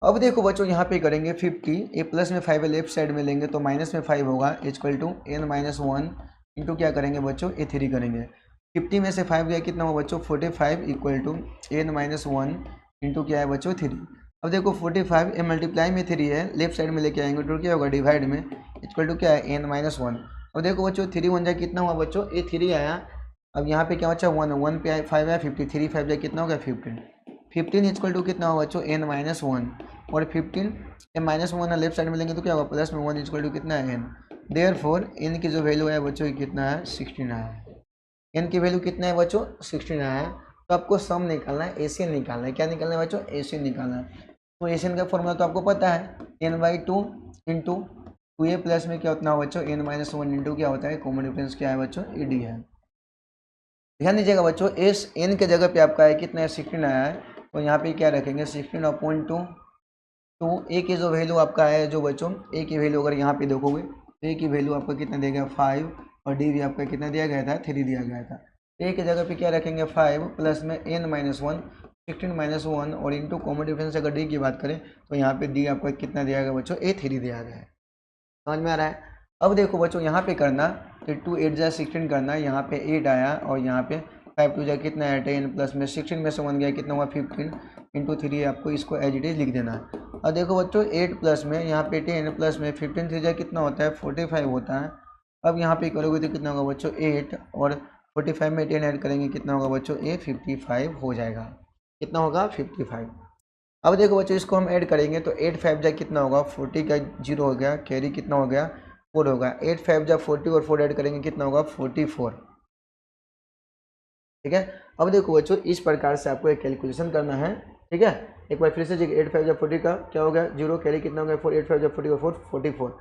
अब देखो बच्चों यहाँ पे करेंगे 50 ए प्लस में 5 है लेफ्ट साइड में लेंगे तो माइनस में 5 होगा equal to n minus 1 into क्या करेंगे बच्चों ए 3 करेंगे। 50 में से 5 गया कितना हुआ बच्चों 45 equal to n minus 1 into क्या है बच्चों 3। अब देखो 45 ए मल्टीप्लाई में 3 है लेफ्ट साइड में लेके आएंगे तो क्या होगा डिवाइड में इक्वल टू क्या है एन माइनस 1। अब देखो बच्चों 3 1 जाए कितना हुआ बच्चों ए 3 आया। अब यहाँ पे क्या बच्चा 1 पे 5 आया 50 3 5 जाए कितना हो गया 15 इक्वल टू कितना हुआ बच्चों एन माइनस 1 और 15 ए माइनस 1 लेफ्ट साइड में लेंगे तो क्या होगा प्लस में 1 इक्वल टू कितना है एन। देयरफॉर एन की जो वैल्यू है बच्चों कितना है 16 आया है। एन की वैल्यू कितना है बच्चों 16 आया है। तो आपको सम निकालना है एशियन निकालना है। क्या निकालना है बच्चों एशियन निकालना है। तो एशियन का फॉर्मूला तो आपको पता है n/2 इंटू 2a प्लस में क्या होता है बच्चों n माइनस 1 इंटू क्या होता है कॉमन डिफरेंस क्या है बच्चों ए डी है। ध्यान दीजिएगा बच्चों एस एन के जगह पे आपका है कितना है 16 आया है तो यहाँ पे क्या रखेंगे 16/2 तो ए की जो वैल्यू आपका है जो बच्चों ए की वैल्यू अगर यहाँ पे देखोगे तो ए की वैल्यू आपका कितना दिया गया 5 और डी भी आपका कितना दिया गया था 3 दिया गया था। ए की जगह पे क्या रखेंगे 5 प्लस में n माइनस 1 16 माइनस 1 और इंटू कॉमन डिफरेंस अगर डी की बात करें तो यहाँ पे डी आपका कितना दिया गया बच्चों ए 3 दिया गया है। समझ में आ रहा है। अब देखो बच्चों यहाँ पे करना तो 2 8 जा 16 करना, यहाँ पे 8 आया और यहाँ पे 5 2 जा कितना है 10 प्लस में 16 में से 1 गया कितना हुआ 15 इंटू 3 आपको इसको एज इट इज लिख देना है। और देखो बच्चों 8 प्लस में यहाँ पे 10 प्लस में 15 3 जा कितना होता है 45 होता है। अब यहाँ पे करोगे तो कितना होगा बच्चों 8 और 45 में 10 ऐड करेंगे कितना होगा बच्चों ए 55 हो जाएगा। कितना होगा 55। अब देखो बच्चों इसको हम ऐड करेंगे तो 8 5 जा कितना होगा 40 का 0 हो गया कैरी कितना हो गया 4 होगा 8 5 जा 40 और 4 ऐड करेंगे कितना होगा 44, ठीक है। अब देखो बच्चों इस प्रकार से आपको एक कैलकुलेशन करना है, ठीक है। एक बार फिर से 8 5 जा 40 का क्या हो गया 0 कैरी कितना हो गया 4 8 5 जा 40 और 4 44,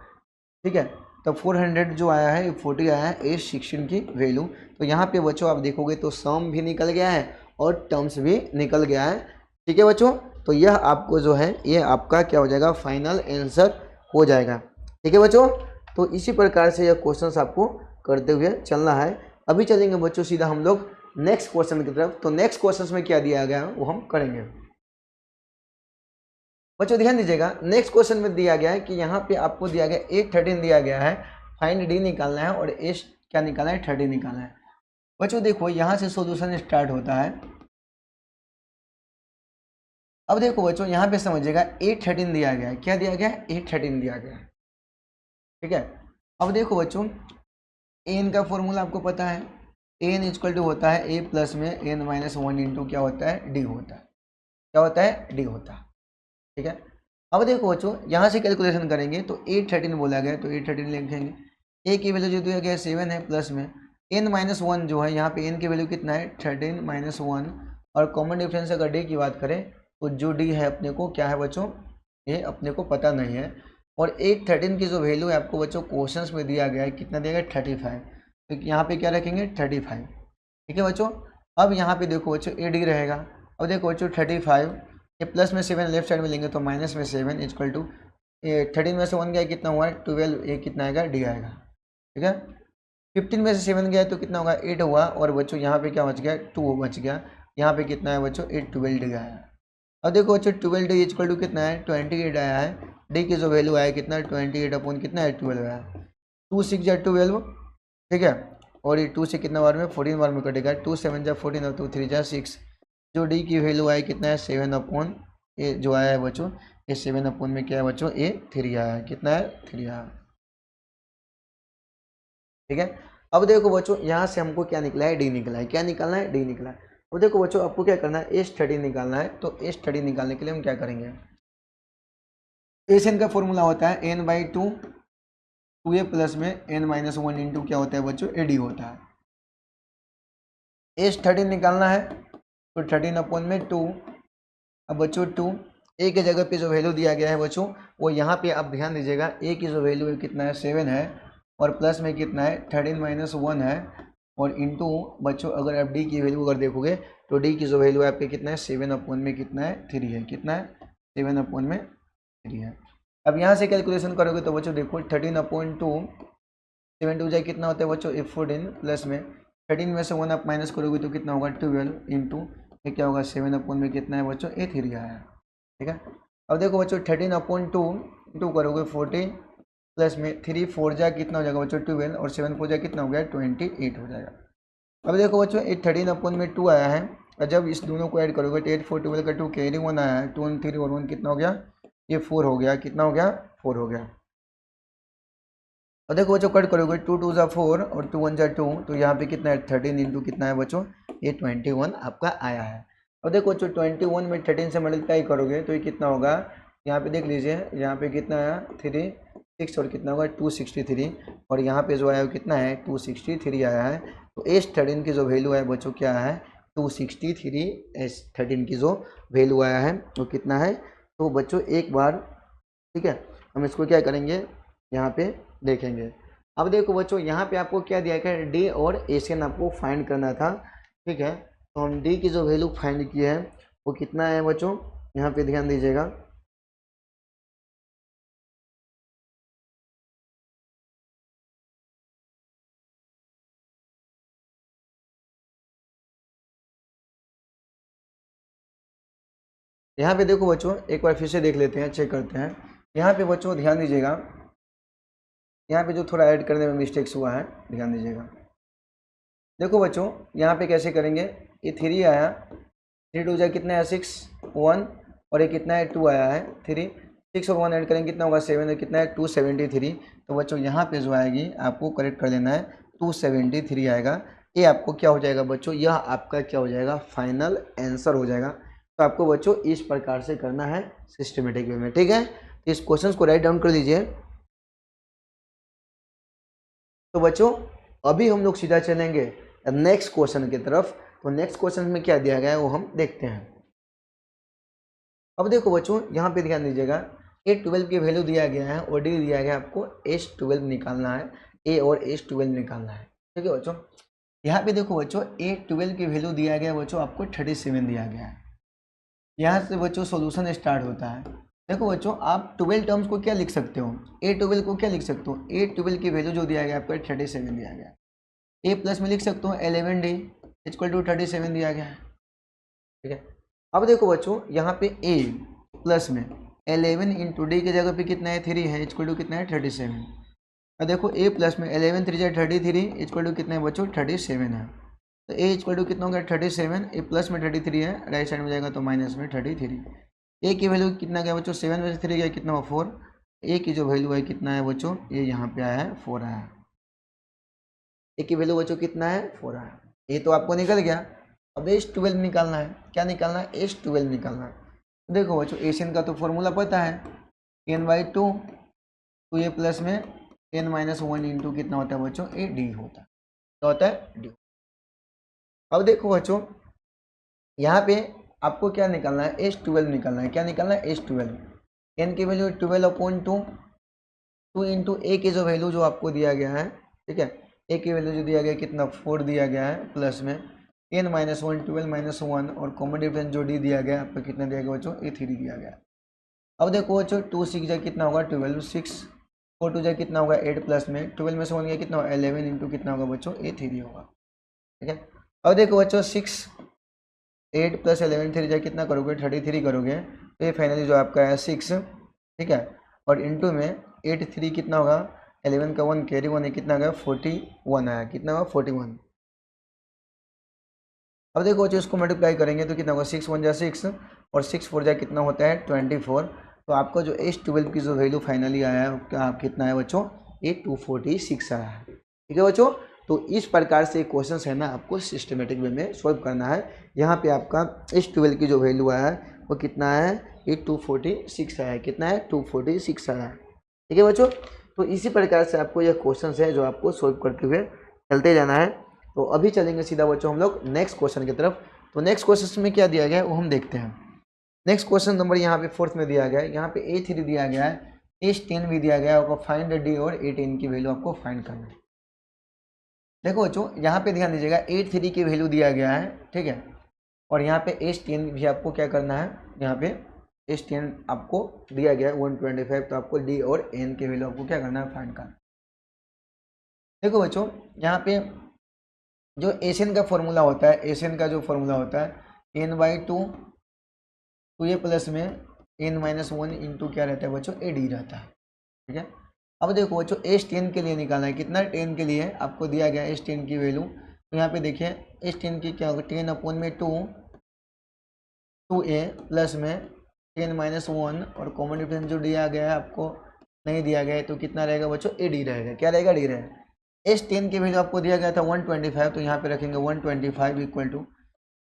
ठीक है। तो 400 जो आया है 40 आया है ए 16 की वैल्यू। तो यहाँ पे बच्चों आप देखोगे तो सम भी निकल गया है और टर्म्स भी निकल गया है, ठीक है बच्चों। तो यह आपको जो है ये आपका क्या हो जाएगा फाइनल आंसर हो जाएगा, ठीक है बच्चों। तो इसी प्रकार से यह क्वेश्चंस आपको करते हुए चलना है। अभी चलेंगे बच्चों सीधा हम लोग नेक्स्ट क्वेश्चन की तरफ। तो नेक्स्ट क्वेश्चन में क्या दिया गया है वो हम करेंगे। बच्चों ध्यान दीजिएगा नेक्स्ट क्वेश्चन में दिया गया है कि यहाँ पे आपको दिया गया 813 दिया गया है, फाइंड डी निकालना है और एस क्या निकालना है 30 निकालना है। बच्चों देखो यहाँ से सॉल्यूशन स्टार्ट होता है। अब देखो बच्चों यहाँ पे समझिएगा 813 दिया गया है, क्या दिया गया है 813 दिया गया है, ठीक है। अब देखो बच्चों एन का फॉर्मूला आपको पता है एन इक्वल टू होता है ए प्लस में एन माइनस 1 इंटू क्या होता है डी होता है, क्या होता है डी होता है, ठीक है। अब देखो बच्चों यहाँ से कैलकुलेशन करेंगे तो 813 बोला गया तो 813 लिखेंगे। ए की वैल्यू जो दिया गया 7 है प्लस में एन माइनस 1 जो है यहाँ पे एन की वैल्यू कितना है 13 माइनस 1 और कॉमन डिफरेंस अगर डी की बात करें तो जो डी है अपने को क्या है बच्चों ये अपने को पता नहीं है। और 813 की जो वैल्यू है आपको बच्चों क्वेश्चंस में दिया गया है कितना दिया गया 35। तो यहाँ पे क्या रखेंगे 35। ठीक है बच्चों। अब यहाँ पे देखो बच्चों ए डी रहेगा। अब देखो बच्चों 35 ये प्लस में 7 लेफ्ट साइड में लेंगे तो माइनस में 7 इक्वल टू 13 में से 1 गया कितना हुआ 12, ये कितना आएगा डी आएगा। ठीक है। 15 में से 7 गया तो कितना होगा 8 हुआ और बच्चों यहाँ पे क्या बच गया 2 बच गया। यहाँ पे कितना है बच्चों 8 12 डी आया। अब देखो बच्चों 12 डी इक्वल टू कितना है 28 आया है। डी की जो वैल्यू आया कितना 28 अपॉन कितना है 12 आया। 2 6 जा 12। ठीक है। और ये 2 से कितना बार में 14 बार में कटेगा। 2 7 जा 14 और 2 3 जा 6। जो डी की वैल्यू आई कितना है 7 अपॉन ए जो आया है बच्चों ये 7 अपॉन में क्या है बच्चों ए 3 आया है। कितना है 3 आया। ठीक है। अब देखो बच्चों यहाँ से हमको क्या निकला है डी निकला है। क्या निकालना है डी निकला है। अब देखो बच्चों आपको क्या करना है एस 30 निकालना है। तो एस 30 निकालने के लिए हम क्या करेंगे एस एन का फॉर्मूला होता है n बाई 2 2a प्लस में n माइनस 1 इंटू क्या होता है बच्चों ए डी होता है। एस 30 निकालना है तो 13 अपॉन में 2। अब बच्चों 2 ए की जगह पे जो वैल्यू दिया गया है बच्चों वो यहाँ पे आप ध्यान दीजिएगा ए की जो वैल्यू है कितना है 7 है और प्लस में कितना है 13 माइनस 1 है और इंटू बच्चों अगर आप डी की वैल्यू अगर देखोगे तो डी की जो वैल्यू है आपके कितना है 7 अपॉन में कितना है 3 है। कितना है 7 अपॉन में 3 है। अब यहाँ से कैलकुलेशन करोगे तो बच्चों देखो 13 अपॉन 2 7 2 जाए कितना होता है बच्चों 14 प्लस में 13 में से 1 आप माइनस करोगे तो कितना होगा 12 इंटू ये क्या होगा 7 अपॉन में कितना है बच्चों ए 3 आया। ठीक है। अब देखो बच्चों 13 अपॉन 2 करोगे 40 प्लस में 3 4 जा कितना हो जाएगा बच्चों 12 और 7 4 जा कितना हो गया 28 हो जाएगा। अब देखो बच्चों ये 13 अपॉन में 2 आया है और जब इस दोनों को ऐड करोगे तो 8 4 12 का 2 कैरी 1 आया है 2 और 3 और 1 कितना हो गया ये 4 हो गया। कितना हो गया 4 हो गया। और देखो बच्चों कट करोगे 2 2 जा 4 और 2 1 जा 2 तो यहाँ पे कितना है 13 इंटू कितना है बच्चों ये 21 आपका आया है। और देखो बच्चों 21 में 13 से मल्टीप्लाई करोगे तो ये कितना होगा यहाँ पे देख लीजिए यहाँ पे कितना आया 3 6 और कितना होगा 263 और यहाँ पे जो आया वो कितना है 263 आया है। तो एस 13 की जो वैल्यू है बच्चों क्या है 263 एस 13 की जो वैल्यू आया है वो कितना है। तो बच्चों एक बार ठीक है हम इसको क्या करेंगे यहाँ पे देखेंगे। अब देखो बच्चों यहाँ पे आपको क्या दिया गया है डी और एशियन आपको फाइंड करना था। ठीक है। तो हम डी की जो वैल्यू फाइंड की है वो कितना है बच्चों यहाँ पे ध्यान दीजिएगा। यहाँ पे देखो बच्चों एक बार फिर से देख लेते हैं चेक करते हैं। यहाँ पे बच्चों ध्यान दीजिएगा यहाँ पे जो थोड़ा ऐड करने में मिस्टेक्स हुआ है ध्यान दीजिएगा। देखो बच्चों यहाँ पे कैसे करेंगे ये 3 आया 3 2 जा कितना है 6 1 और ये कितना है 2 आया है 3 6 और 1 ऐड करेंगे कितना होगा 7 और कितना है 273। तो बच्चों यहाँ पे जो आएगी आपको करेक्ट कर लेना है 273 आएगा। ये आपको क्या हो जाएगा बच्चों यह आपका क्या हो जाएगा फाइनल आंसर हो जाएगा। तो आपको बच्चों इस प्रकार से करना है सिस्टमेटिक वे में। ठीक है। तो इस क्वेश्चन को राइट डाउन कर लीजिए। तो बच्चों अभी हम लोग सीधा चलेंगे नेक्स्ट क्वेश्चन की तरफ। तो नेक्स्ट क्वेश्चन में क्या दिया गया है वो हम देखते हैं। अब देखो बच्चों यहाँ पे ध्यान दीजिएगा ए 12 की वैल्यू दिया गया है और डी दिया गया है आपको एस 12 निकालना है ए और एस 12 निकालना है। ठीक है बच्चों यहाँ पे देखो बच्चों ए 12 की वैल्यू दिया गया है बच्चों आपको 37 दिया गया है। यहाँ से बच्चों सॉल्यूशन स्टार्ट होता है। देखो बच्चों आप 12 टर्म्स को क्या लिख सकते हो ए 12 को क्या लिख सकते हो ए 12 की वैल्यू जो दिया गया आपको 37 दिया गया है। ए प्लस में लिख सकते हो 11 डी इक्वल टू 37 दिया गया है। ठीक है। अब देखो बच्चों यहाँ पे ए प्लस में 11 इंटू डी की जगह पे कितना है 3 है इक्वल टू कितना है 37। अब देखो ए प्लस में 11 3 33 इक्वल टू कितना है बच्चों 37 है। तो ए इक्वल टू कितना हो गया 37 ए प्लस में 33 है राइट साइड में जाएगा तो माइनस में 33। ए की वैल्यू कितना गया बच्चों 7 में से 3 गया कितना हुआ 4। ए की जो वैल्यू है कितना है बच्चों ये यहाँ पे आया है 4 आया है। ए की वैल्यू बच्चों कितना है 4 आया है। ए तो आपको निकल गया। अब एस 12 निकालना है। क्या निकालना है एस 12 निकालना है। तो देखो बच्चों एशियन का तो फॉर्मूला पता है n बाई 2 2a प्लस में n माइनस 1 इंटू कितना होता है बच्चों ए डी होता है। क्या होता है डी। अब देखो बच्चों यहाँ पे आपको क्या निकालना है एस 12 निकालना है। क्या निकालना है एस 12 एन की वैल्यू 12 अपॉन 2 इंटू ए की जो वैल्यू जो आपको दिया गया है। ठीक है ए की वैल्यू जो दिया गया कितना 4 दिया गया है, प्लस में n माइनस 1 12 माइनस 1 और कॉमन डिफरेंस जो डी दिया गया आपको कितना दिया गया बच्चों, ए 3 दिया गया। अब देखो बच्चों 2 6 जा कितना होगा 12, 6 4 2 जा कितना होगा 8, प्लस में 12 में से 1 गया कितना होगा 11 इंटू कितना होगा बच्चों, ए 3 होगा। ठीक है, अब देखो बच्चों 6 8 प्लस 11 3 जा कितना करोगे 33 करोगे, तो ये फाइनली जो आपका है 6। ठीक है, और इंटू में 8 3 कितना होगा 11 का 1 कैरी 1 है कितना गया 41 आया, कितना होगा 41। अब देखो बच्चों इसको मल्टीप्लाई करेंगे तो कितना होगा 6 1 जा 6 और 6 4 जा कितना होता है 24। तो आपका जो H12 की जो वैल्यू फाइनली आया है क्या कितना है बच्चों, ये 246 आया है। ठीक है बच्चों, तो इस प्रकार से क्वेश्चन है ना आपको सिस्टमेटिक वे में सॉल्व करना है। यहाँ पे आपका H12 की जो वैल्यू आया है वो कितना है, ये 246 आया है, कितना है 246 आया है। ठीक है बच्चों, तो इसी प्रकार से आपको यह क्वेश्चन है जो आपको सॉल्व करते हुए चलते जाना है। तो अभी चलेंगे सीधा बच्चों हम लोग नेक्स्ट क्वेश्चन की तरफ। तो नेक्स्ट क्वेश्चन में क्या दिया गया है वो हम देखते हैं। नेक्स्ट क्वेश्चन नंबर यहाँ पे 4th में दिया गया है, यहाँ पे A3 दिया गया है, H10 भी दिया गया है, आपको फाइंड D और A10 की वैल्यू आपको फाइंड करना है। देखो बच्चों यहाँ पे ध्यान दीजिएगा A3 की वैल्यू दिया गया है, ठीक है, और यहाँ पे H10 भी आपको क्या करना है, यहाँ पे H10 आपको दिया गया है 125, तो आपको D और N की वैल्यू आपको क्या करना है फाइंड करना। देखो बच्चों यहाँ पे जो एशियन का फॉर्मूला होता है, एशियन का जो फॉर्मूला होता है n/2 तो ये प्लस में n-1 इंटू क्या रहता है बच्चों, ए डी रहता है। ठीक है, अब देखो बच्चों H10 के लिए निकालना है, कितना 10 के लिए आपको दिया गया H10 की वैल्यू। तो यहाँ पे देखिए H10 की क्या होगा 10/2 2a प्लस में 10-1 और कॉमन डिफरेंस जो दिया गया है आपको नहीं दिया गया है, तो कितना रहेगा बच्चों, ए डी रहेगा। क्या रहेगा, डी रहेगा। H10 की वैल्यू आपको दिया गया था 125, तो यहाँ पे रखेंगे 125 इक्वल टू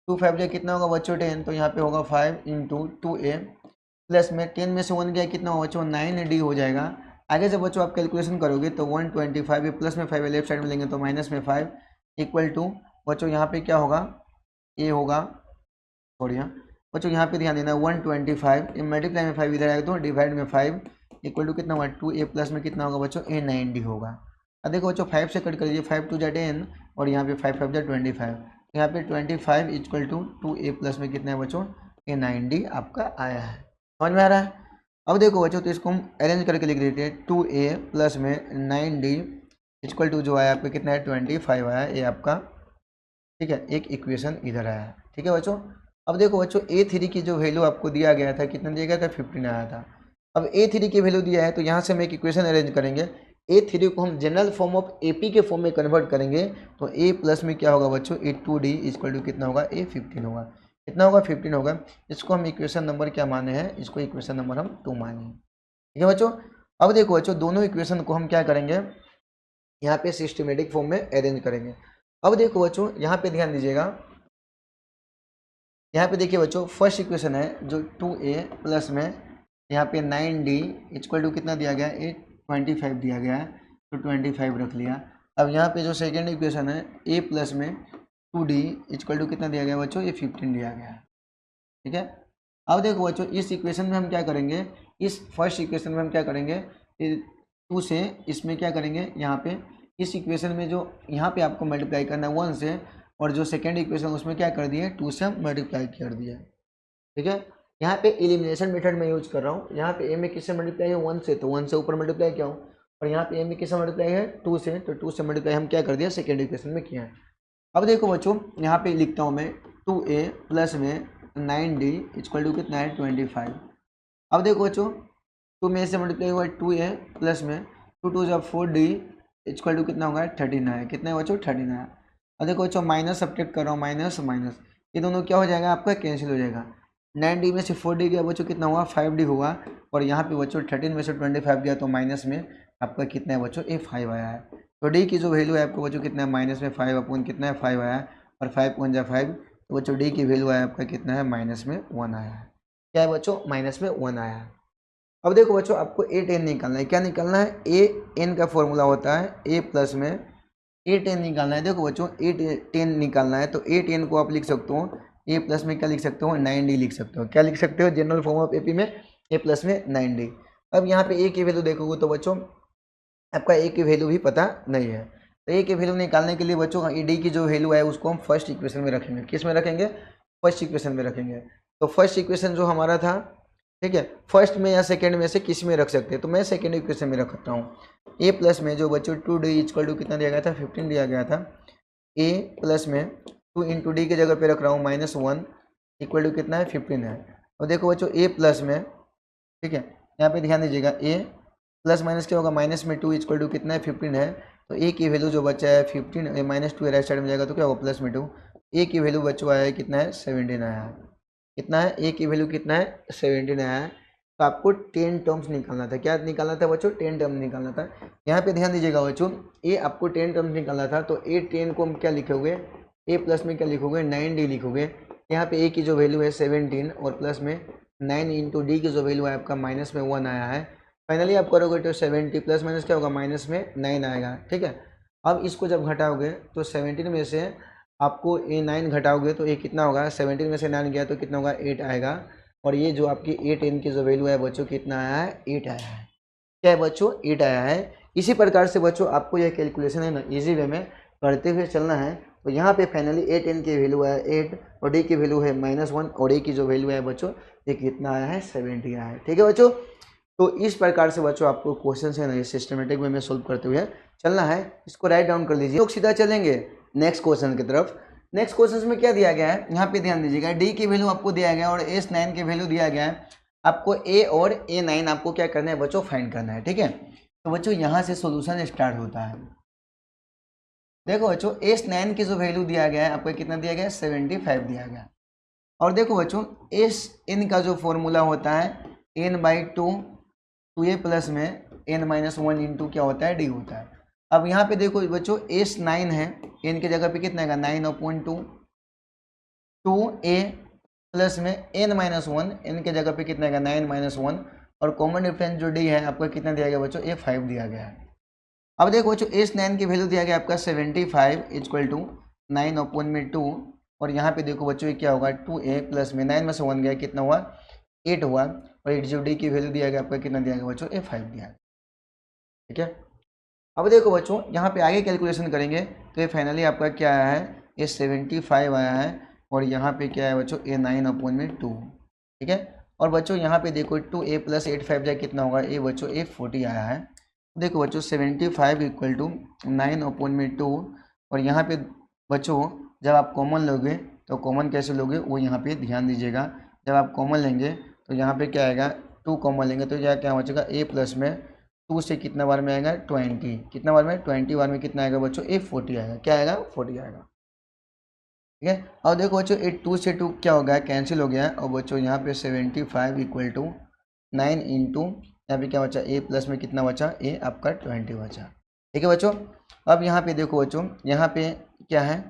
2 5 जा कितना होगा बच्चों 10, तो यहाँ पे होगा 5 इंटू 2a प्लस में 10 में से 1 गया कितना होगा बच्चों 9d हो जाएगा। आगे से बच्चों आप कैलकुलेशन करोगे तो 125 प्लस में 5 लेफ्ट साइड में लेंगे तो माइनस में 5 इक्वल टू बच्चों यहाँ पे क्या होगा, ये होगा थोड़ी बच्चों यहाँ पे ध्यान देना 125 मल्टीप्लाई में 5 इधर आएगा तो डिवाइड में 5 इक्वल टू कितना होगा 2a प्लस में कितना होगा बच्चों a 9d होगा। अब देखो बच्चों 5 से कट कर लीजिए, 5 2 जा 10 और यहाँ पे 5 5 जा 25, यहाँ पे 25 इक्वल टू 2a प्लस में कितना है बच्चों a 9d आपका आया है। समझ में आ रहा है। अब देखो बच्चों तो इसको हम अरेंज करके लिख देते हैं 2a प्लस में 9d इक्वल टू जो आया आपका कितना है 25 आया, ये आपका ठीक है एक इक्वेशन इधर आया है। ठीक है बच्चों, अब देखो बच्चों A3 की जो वैल्यू आपको दिया गया था कितना दिया गया था 15 आया था। अब A3 की वैल्यू दिया है तो यहाँ से हम एक इक्वेशन अरेंज करेंगे, A3 को हम जनरल फॉर्म ऑफ AP के फॉर्म में कन्वर्ट करेंगे तो A प्लस में क्या होगा बच्चों A2D इक्वल टू कितना होगा A15 होगा, कितना होगा 15 होगा। इसको हम इक्वेशन नंबर क्या माने हैं, इसको इक्वेशन नंबर हम 2 माने। ठीक है बच्चों, अब देखो बच्चों दोनों इक्वेशन को हम क्या करेंगे यहाँ पे सिस्टमेटिक फॉर्म में अरेंज करेंगे। अब देखो बच्चों यहाँ पे ध्यान दीजिएगा, यहाँ पे देखिए बच्चों फर्स्ट इक्वेशन है जो 2a प्लस में यहाँ पे 9d इक्वल टू कितना दिया गया है 25 दिया गया है, तो 25 रख लिया। अब यहाँ पे जो सेकेंड इक्वेशन है a प्लस में 2d इक्वल टू कितना दिया गया बच्चों, ये 15 दिया गया है। ठीक है, अब देखो बच्चों इस इक्वेशन में हम क्या करेंगे, इस फर्स्ट इक्वेशन में हम क्या करेंगे 2 से इसमें क्या करेंगे, यहाँ पे इस इक्वेशन में जो यहाँ पे आपको मल्टीप्लाई करना है 1 से, और जो सेकेंड इक्वेशन उसमें क्या कर दिया 2 से हम मल्टीप्लाई कर दिया। ठीक है, यहाँ पे एलिमिनेशन मेथड में यूज कर रहा हूँ। यहाँ पे a में किससे मल्टीप्लाई है 1 से, तो 1 से ऊपर मल्टीप्लाई किया हूँ, और यहाँ पे a में किससे मल्टीप्लाई है 2 से, तो 2 से मल्टीप्लाई हम क्या कर दिया सेकेंड इक्वेशन में किया है। अब देखो बच्चों यहाँ पे लिखता हूँ मैं 2a प्लस में 9d इक्वल टू कितना है 25। अब देखो बच्चों 2 में से मल्टीप्लाई हुआ 2a प्लस में 2 2 जब 4d इक्वल टू कितना होगा 13 है, कितना है बच्चों 13 है। अब देखो बच्चों माइनस सब्ट्रैक्ट कर रहा हूँ, माइनस माइनस ये दोनों क्या हो जाएगा आपका कैंसिल हो जाएगा। 9d में से 4d गया बच्चों कितना हुआ 5d हुआ, और यहाँ पे बच्चों 13 में से 25 गया तो माइनस में आपका कितना है बच्चों ये 5 आया है। तो d की जो वैल्यू है आपको बच्चों कितना है माइनस में 5 अपॉन कितना है 5 आया है, और 5 1 जा 5, तो बच्चों d की वैल्यू आया आपका कितना है माइनस में 1 आया है। क्या है बच्चों माइनस में 1 आया है। अब देखो बच्चों आपको A10 निकालना है, क्या निकालना है A n का फॉर्मूला होता है a प्लस में A10 निकालना है। देखो बच्चों A10 निकालना है तो A10 को आप लिख सकते हो a प्लस में क्या लिख सकते हो 9d लिख सकते हो। क्या लिख सकते हो जनरल फॉर्म ऑफ AP में a प्लस में 9d। अब यहाँ पे a की वैल्यू देखोगे तो बच्चों आपका a की वैल्यू भी पता नहीं है, तो ए की वैल्यू निकालने के लिए बच्चों डी की जो वैल्यू है उसको हम फर्स्ट इक्वेशन में रखेंगे। किस में रखेंगे? फर्स्ट इक्वेशन में रखेंगे। तो फर्स्ट इक्वेशन जो हमारा था, ठीक है, फर्स्ट में या सेकेंड में से किसी में रख सकते हैं, तो मैं सेकेंड इक्वेशन में रखता हूँ। ए प्लस में जो बच्चों 2d इक्वल टू कितना दिया गया था? 15 दिया गया था। ए प्लस में 2 इंटू डी की जगह पे रख रहा हूँ -1 इक्वल टू कितना है? 15 है। और देखो बच्चों ए प्लस में, ठीक है, यहाँ पे ध्यान दीजिएगा, ए प्लस माइनस क्या होगा? माइनस में 2 इक्वल टू कितना है? 15 है। तो ए की वैल्यू जो बचा है 15 -2 राइट साइड में जाएगा तो क्या होगा? प्लस में 2। ए की वैल्यू बच्चों आया है कितना है? 17 आया है। कितना है? ए की वैल्यू कितना है? 17 आया है। तो आपको 10 टर्म्स निकालना था। क्या निकालना था बच्चों? 10 टर्म निकालना था। यहाँ पे ध्यान दीजिएगा बच्चों, ए आपको 10 टर्म्स निकालना था, तो ए 10 को हम क्या लिखोगे? ए प्लस में क्या लिखोगे? 9d लिखोगे। यहाँ पे ए की जो वैल्यू है 17 और प्लस में 9 इंटू डी की जो वैल्यू है आपका माइनस में 1 आया है। फाइनली आप करोगे तो 70 प्लस माइनस क्या होगा? माइनस में 9 आएगा, ठीक है। अब इसको जब घटाओगे तो 17 में से आपको ए 9 घटाओगे तो ये कितना होगा? 17 में से 9 गया तो कितना होगा? 8 आएगा। और ये जो आपकी 8n की जो वैल्यू है बच्चों कितना आया है? 8 आया है। क्या है बच्चों? 8 आया है। इसी प्रकार से बच्चों आपको यह कैलकुलेशन है ना ईजी वे में करते हुए चलना है। तो यहाँ पे फाइनली 8n की वैल्यू है 8 और डी की वैल्यू है -1 और ए की जो वैल्यू है बच्चों ये कितना आया है? 70 आया है, ठीक है बच्चों। तो इस प्रकार से बच्चों आपको क्वेश्चन है ना ये सिस्टमेटिक वे में सोल्व करते हुए चलना है। इसको राइट डाउन कर लीजिए। लोग सीधा चलेंगे नेक्स्ट क्वेश्चन की तरफ। नेक्स्ट क्वेश्चन में क्या दिया गया है? यहाँ पे ध्यान दीजिएगा, डी की वैल्यू आपको दिया गया है और एस 9 की वैल्यू दिया गया है। आपको ए और ए 9 आपको क्या करना है बच्चों? फाइंड करना है, ठीक है। तो बच्चों यहाँ से सोल्यूशन स्टार्ट होता है। देखो बच्चों एस 9 की जो वैल्यू दिया गया है आपको कितना दिया गया है? 75 दिया गया है। और देखो बच्चों एस एन का जो फॉर्मूला होता है n/2 2a प्लस में n-1 इंटू क्या होता है? डी होता है। अब यहाँ पे देखो बच्चों एस 9 है, एन की जगह पे कितना आएगा? 9/2 2a प्लस में n-1 एन के जगह पे कितना आएगा? 9-1 और कॉमन डिफरेंस जो डी है आपको कितना दिया गया बच्चों? ए 5 दिया गया है। अब देखो बच्चों एस 9 की वैल्यू दिया गया आपका 75 इक्वल टू 9/2 और यहाँ पे देखो बच्चों ये क्या होगा? 2a प्लस में 9 में से 1 गया कितना हुआ? 8 हुआ। और एट जो डी की वैल्यू दिया गया आपका कितना दिया गया बच्चों? ए 5 दिया गया, ठीक है। अब देखो बच्चों यहाँ पे आगे कैलकुलेशन करेंगे तो ये फाइनली आपका क्या आया है? ये 75 आया है और यहाँ पे क्या है बच्चों? ए 9/2, ठीक है। और बच्चों यहाँ पे देखो 2a प्लस 8 5 जाए कितना होगा? ए बच्चों ए 40 आया है। देखो बच्चों 75 इक्वल टू 9/2 और यहाँ पे बच्चों जब आप कॉमन लोगे तो कॉमन कैसे लोगे वो यहाँ पे ध्यान दीजिएगा। जब आप कॉमन लेंगे तो यहाँ पे क्या आएगा? 2 कॉमन लेंगे तो क्या बचेगा? ए प्लस में 2 से कितना बार में आएगा? 20। कितना बार में? 20 बार में कितना आएगा बच्चों? ए 40 आएगा। क्या आएगा? 40 आएगा, ठीक है। और देखो बच्चों 2 से 2 क्या हो गया? कैंसिल हो गया। और बच्चों यहाँ पे 75 इक्वल टू 9 इंटू यहाँ पे क्या बचा? ए प्लस में कितना बचा? ए आपका 20 बचा, ठीक है बच्चों। अब यहाँ पे देखो बच्चों यहाँ पे क्या है?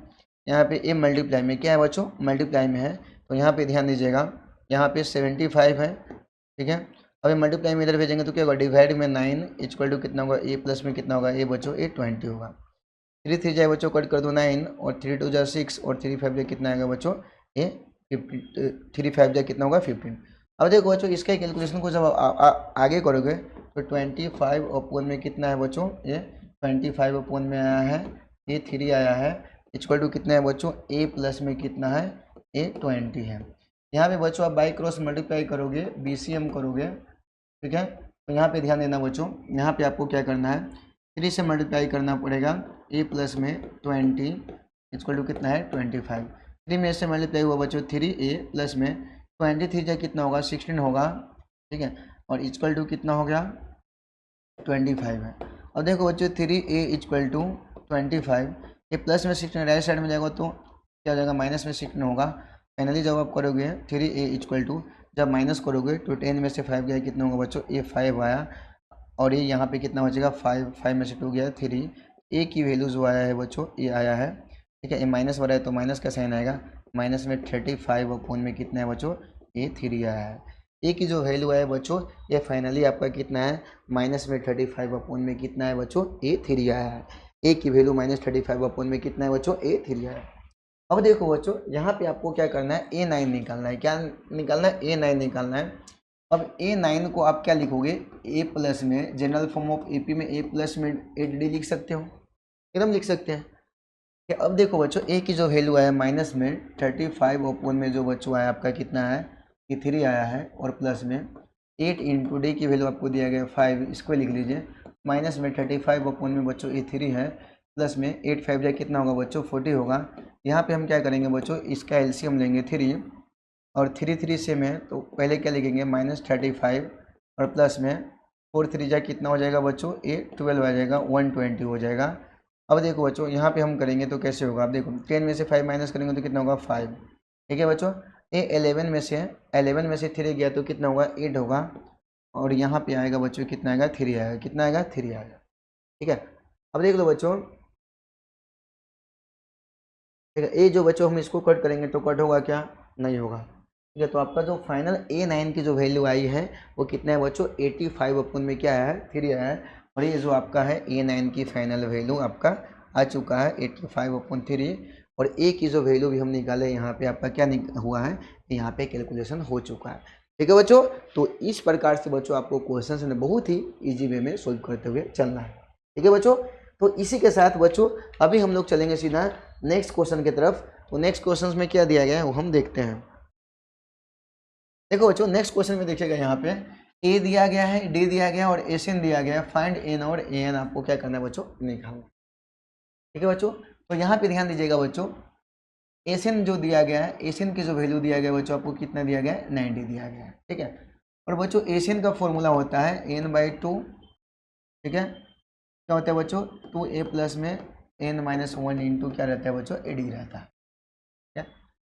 यहाँ पे ए मल्टीप्लाई में क्या है बच्चों? मल्टीप्लाई में है। तो यहाँ पे ध्यान दीजिएगा, यहाँ पे 75 है, ठीक है। अब ये मल्टीप्लाई में इधर भेजेंगे तो क्या होगा? डिवाइड में 9 इक्वल टू कितना होगा? ए प्लस में कितना होगा? ए बच्चों ए 20 होगा। 3 3 जाए बच्चों कट कर दो 9 और 3 2 जा 6 और 3 5 जाए कितना आएगा बच्चों? ए 15 3 5 जाए कितना होगा? 15। अब देखो बच्चों इसका कैलकुलेशन को जब आगे करोगे तो 25/में कितना है बच्चों? ये 25/में आया है, ये 3 आया है इक्वल टू कितना है बच्चों? ए प्लस में कितना है? ए 20 है। यहाँ पे बच्चों आप बाई क्रॉस मल्टीप्लाई करोगे BCM करोगे, ठीक है। तो यहाँ पे ध्यान देना बच्चों, यहाँ पे आपको क्या करना है? 3 से मल्टीप्लाई करना पड़ेगा। ए प्लस में 20 इक्वल टू कितना है? 25। 3 में से मल्टीप्लाई हुआ बच्चों 3a प्लस में 23 जा कितना होगा? 16 होगा, ठीक है। और इक्वल टू कितना हो गया? 25 है। और देखो बच्चों 3a इक्वल टू 25 ये प्लस में 16 राइट साइड में जाएगा तो क्या हो जाएगा? माइनस में 16 होगा। फाइनली जब आप करोगे 3a इक्वल टू जब माइनस करोगे तो 10 में से 5 गया कितना होगा बच्चों? ए 5 आया। और ये यहाँ पे कितना बचेगा? 5 में से 2 गया 3। ए की वैल्यू जो आया है बच्चों ये आया है, ठीक है। ये माइनस वाला है तो माइनस का साइन आएगा। माइनस में 35/में कितना है बच्चों? ए 3 आया है। ए की जो वैल्यू है बच्चों ये फाइनली आपका कितना है? माइनस में 35/में कितना है बच्चों? ए 3 आया है। ए की वैल्यू -35/में कितना है बच्चों? ए 3 आया है। अब देखो बच्चों यहाँ पे आपको क्या करना है? ए 9 निकालना है। क्या निकालना है? ए 9 निकालना है। अब ए 9 को आप क्या लिखोगे? ए प्लस में जनरल फॉर्म ऑफ एपी में ए प्लस में 8d लिख सकते हो, एकदम लिख सकते हैं कि अब देखो बच्चों ए की जो वैल्यू आया माइनस में 35 ओपन में जो बच्चों आया आपका कितना है कि 3 आया है, और प्लस में 8 इंटू डी की वैल्यू आपको दिया गया 5, इसको लिख लीजिए। माइनस में 35 ओपन में बच्चों ए 3 है, प्लस में 8 5 जाए कितना होगा बच्चों 40 होगा। यहाँ पे हम क्या करेंगे बच्चों, इसका एलसीएम लेंगे 3, और 3 3 से में तो पहले क्या लिखेंगे -35, और प्लस में 4 3 जा कितना हो जाएगा बच्चों ए 12 आ जाएगा, 120 हो जाएगा। अब देखो बच्चों यहाँ पे हम करेंगे तो कैसे होगा, अब देखो 10 में से 5 माइनस करेंगे तो कितना होगा 5, ठीक है बच्चों। ए 11 में से 3 गया तो कितना होगा 8 होगा, और यहाँ पे आएगा बच्चों कितना आएगा 3 आएगा, कितना आएगा 3 आएगा, ठीक है। अब देख लो बच्चों, ठीक है, ए जो बच्चों हम इसको कट करेंगे तो कट होगा क्या, नहीं होगा, ठीक है। तो आपका जो फाइनल A9 की जो वैल्यू आई है वो कितना है बच्चों 85 अपन में क्या आया है 3 आया है, और ये जो आपका है A9 की फाइनल वैल्यू आपका आ चुका है 85/3, और ए की जो वैल्यू भी हम निकाले यहाँ पे आपका क्या हुआ है, यहाँ पे कैलकुलेशन हो चुका है, ठीक है बच्चों। तो इस प्रकार से बच्चों आपको क्वेश्चन ने बहुत ही ईजी वे में सोल्व करते हुए चलना है, ठीक है बच्चों। तो इसी के साथ बच्चों अभी हम लोग चलेंगे सीधा नेक्स्ट क्वेश्चन की तरफ। तो नेक्स्ट क्वेश्चन में क्या दिया गया है वो हम देखते हैं। देखो बच्चों नेक्स्ट क्वेश्चन में देखिएगा, यहाँ पे ए दिया गया है, डी दिया गया और एसिन दिया गया है, फाइंड एन और ए एन आपको क्या करना है बच्चों निकालना, ठीक है बच्चों। तो यहाँ पे ध्यान दीजिएगा बच्चों, एसिन जो दिया गया है, एसिन की जो वैल्यू दिया गया है बच्चों आपको कितना दिया गया है 90 दिया गया है, ठीक है। और बच्चों एसिन का फॉर्मूला होता है n/2, ठीक है। क्या होता है बच्चों 2a प्लस में n-1 इंटू क्या रहता है बच्चों ad रहता है, ठीक है।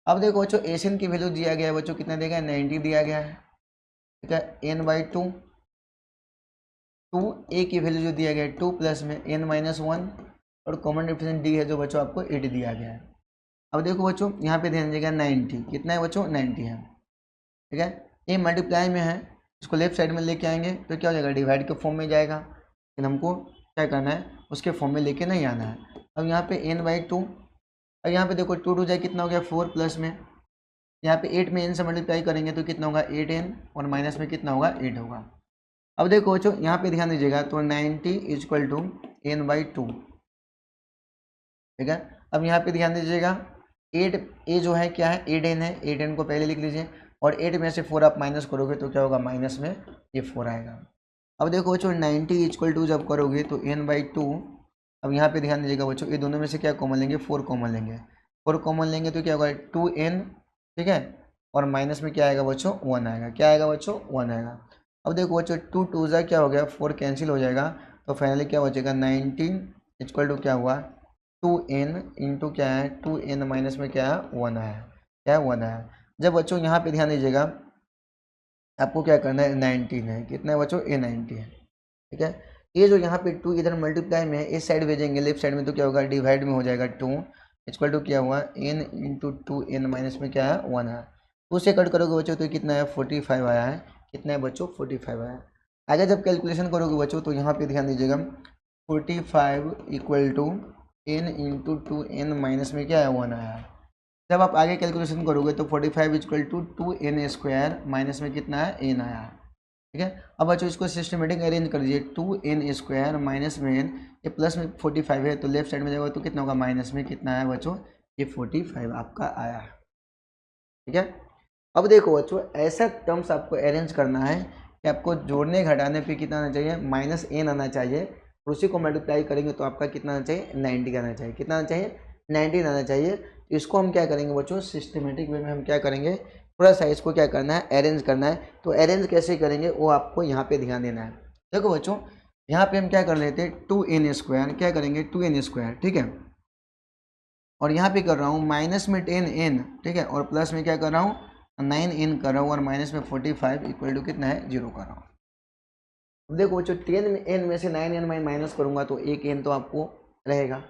अब देखो बच्चों एसिन की वैल्यू दिया गया है बच्चों कितना दिया गया है 90 दिया गया है, ठीक है। n/2, 2a की वैल्यू जो दिया गया है 2 प्लस में n-1, और कॉमन डिफरेंस d है जो बच्चों आपको 8 दिया गया है। अब देखो बच्चों यहाँ पे ध्यान दीजिएगा 90 कितना है बच्चों 90 है, ठीक है। ये मल्टीप्लाई में है, इसको लेफ्ट साइड में लेके आएंगे तो क्या हो जाएगा डिवाइड के फॉर्म में जाएगा, लेकिन हमको क्या करना है उसके फॉर्म में लेके नहीं आना है। अब यहाँ पे n/2, और यहाँ पे देखो 2 जाए कितना हो गया 4, प्लस में यहाँ पे 8 में n से मल्टीप्लाई करेंगे तो कितना होगा 8n, और माइनस में कितना होगा 8 होगा। अब देखो बच्चों यहाँ पे ध्यान दीजिएगा, तो 90 = n/2, ठीक है। अब यहाँ पे ध्यान दीजिएगा 8 ए जो है क्या है 8n है, 8n को पहले लिख लीजिए, और 8 में से 4 आप माइनस करोगे तो क्या होगा माइनस में ये 4 आएगा। अब देखो बच्चों 90 = जब करोगे तो n/2, अब यहाँ पे ध्यान दीजिएगा बच्चों ये दोनों में से क्या कॉमन लेंगे 4 कॉमन लेंगे, 4 कॉमन लेंगे तो क्या होगा 2n, ठीक है, और माइनस में क्या आएगा बच्चों 1 आएगा, क्या आएगा बच्चों 1 आएगा। अब देखो बच्चों 2 2 जा क्या हो गया 4 कैंसिल हो जाएगा, तो फाइनली क्या बचेगा 19 = क्या हुआ 2n इंटू क्या है 2n माइनस में क्या है 1 आया, क्या 1 आया। जब बच्चों यहाँ पे ध्यान दीजिएगा आपको क्या करना है 19 है, कितना है बच्चों ये 90 है, ठीक है। ये जो यहाँ पे 2 इधर मल्टीप्लाई में है, इस साइड भेजेंगे लेफ्ट साइड में तो क्या होगा डिवाइड में हो जाएगा 2 = क्या हुआ n इंटू 2n माइनस में क्या है 1 है। 2 से कट करोगे बच्चों तो कितना है 45 आया है, कितना है बच्चों 45 आया। आगे जब कैलकुलेशन करोगे बच्चों तो यहाँ पे ध्यान दीजिएगा 45 = n इंटू 2n माइनस में क्या है 1 आया है। जब आप आगे कैलकुलेशन करोगे तो 45 = 2n² माइनस में कितना है n आया है, ठीक है। अब बच्चों इसको सिस्टमेटिक अरेंज कर दीजिए, 2n² माइनस में n, ये प्लस में 45 है तो लेफ्ट साइड में जाएगा तो कितना होगा माइनस में कितना है बच्चों ये 45 आपका आया है, ठीक है। अब देखो बच्चों ऐसा टर्म्स आपको अरेंज करना है कि आपको जोड़ने घटाने पे कितना आना चाहिए -n आना चाहिए, और उसी को मल्टीप्लाई करेंगे तो आपका कितना आना चाहिए 90 आना चाहिए, कितना आना चाहिए 19 आना चाहिए। तो इसको हम क्या करेंगे बच्चों सिस्टमेटिक वे में हम क्या करेंगे थोड़ा सा इसको क्या करना है अरेंज करना है। तो अरेंज कैसे करेंगे वो आपको यहाँ पे ध्यान देना है। देखो बच्चों यहाँ पे हम क्या कर लेते हैं 2n², क्या करेंगे 2n², ठीक है, और यहाँ पे कर रहा हूँ माइनस में 10n, ठीक है, और प्लस में क्या कर रहा हूँ 9n कर रहा हूँ, और माइनस में 45 = कितना है 0 कर रहा हूँ। अब देखो बच्चों 10n में से 9n मैं माइनस करूँगा तो एक n तो आपको रहेगा,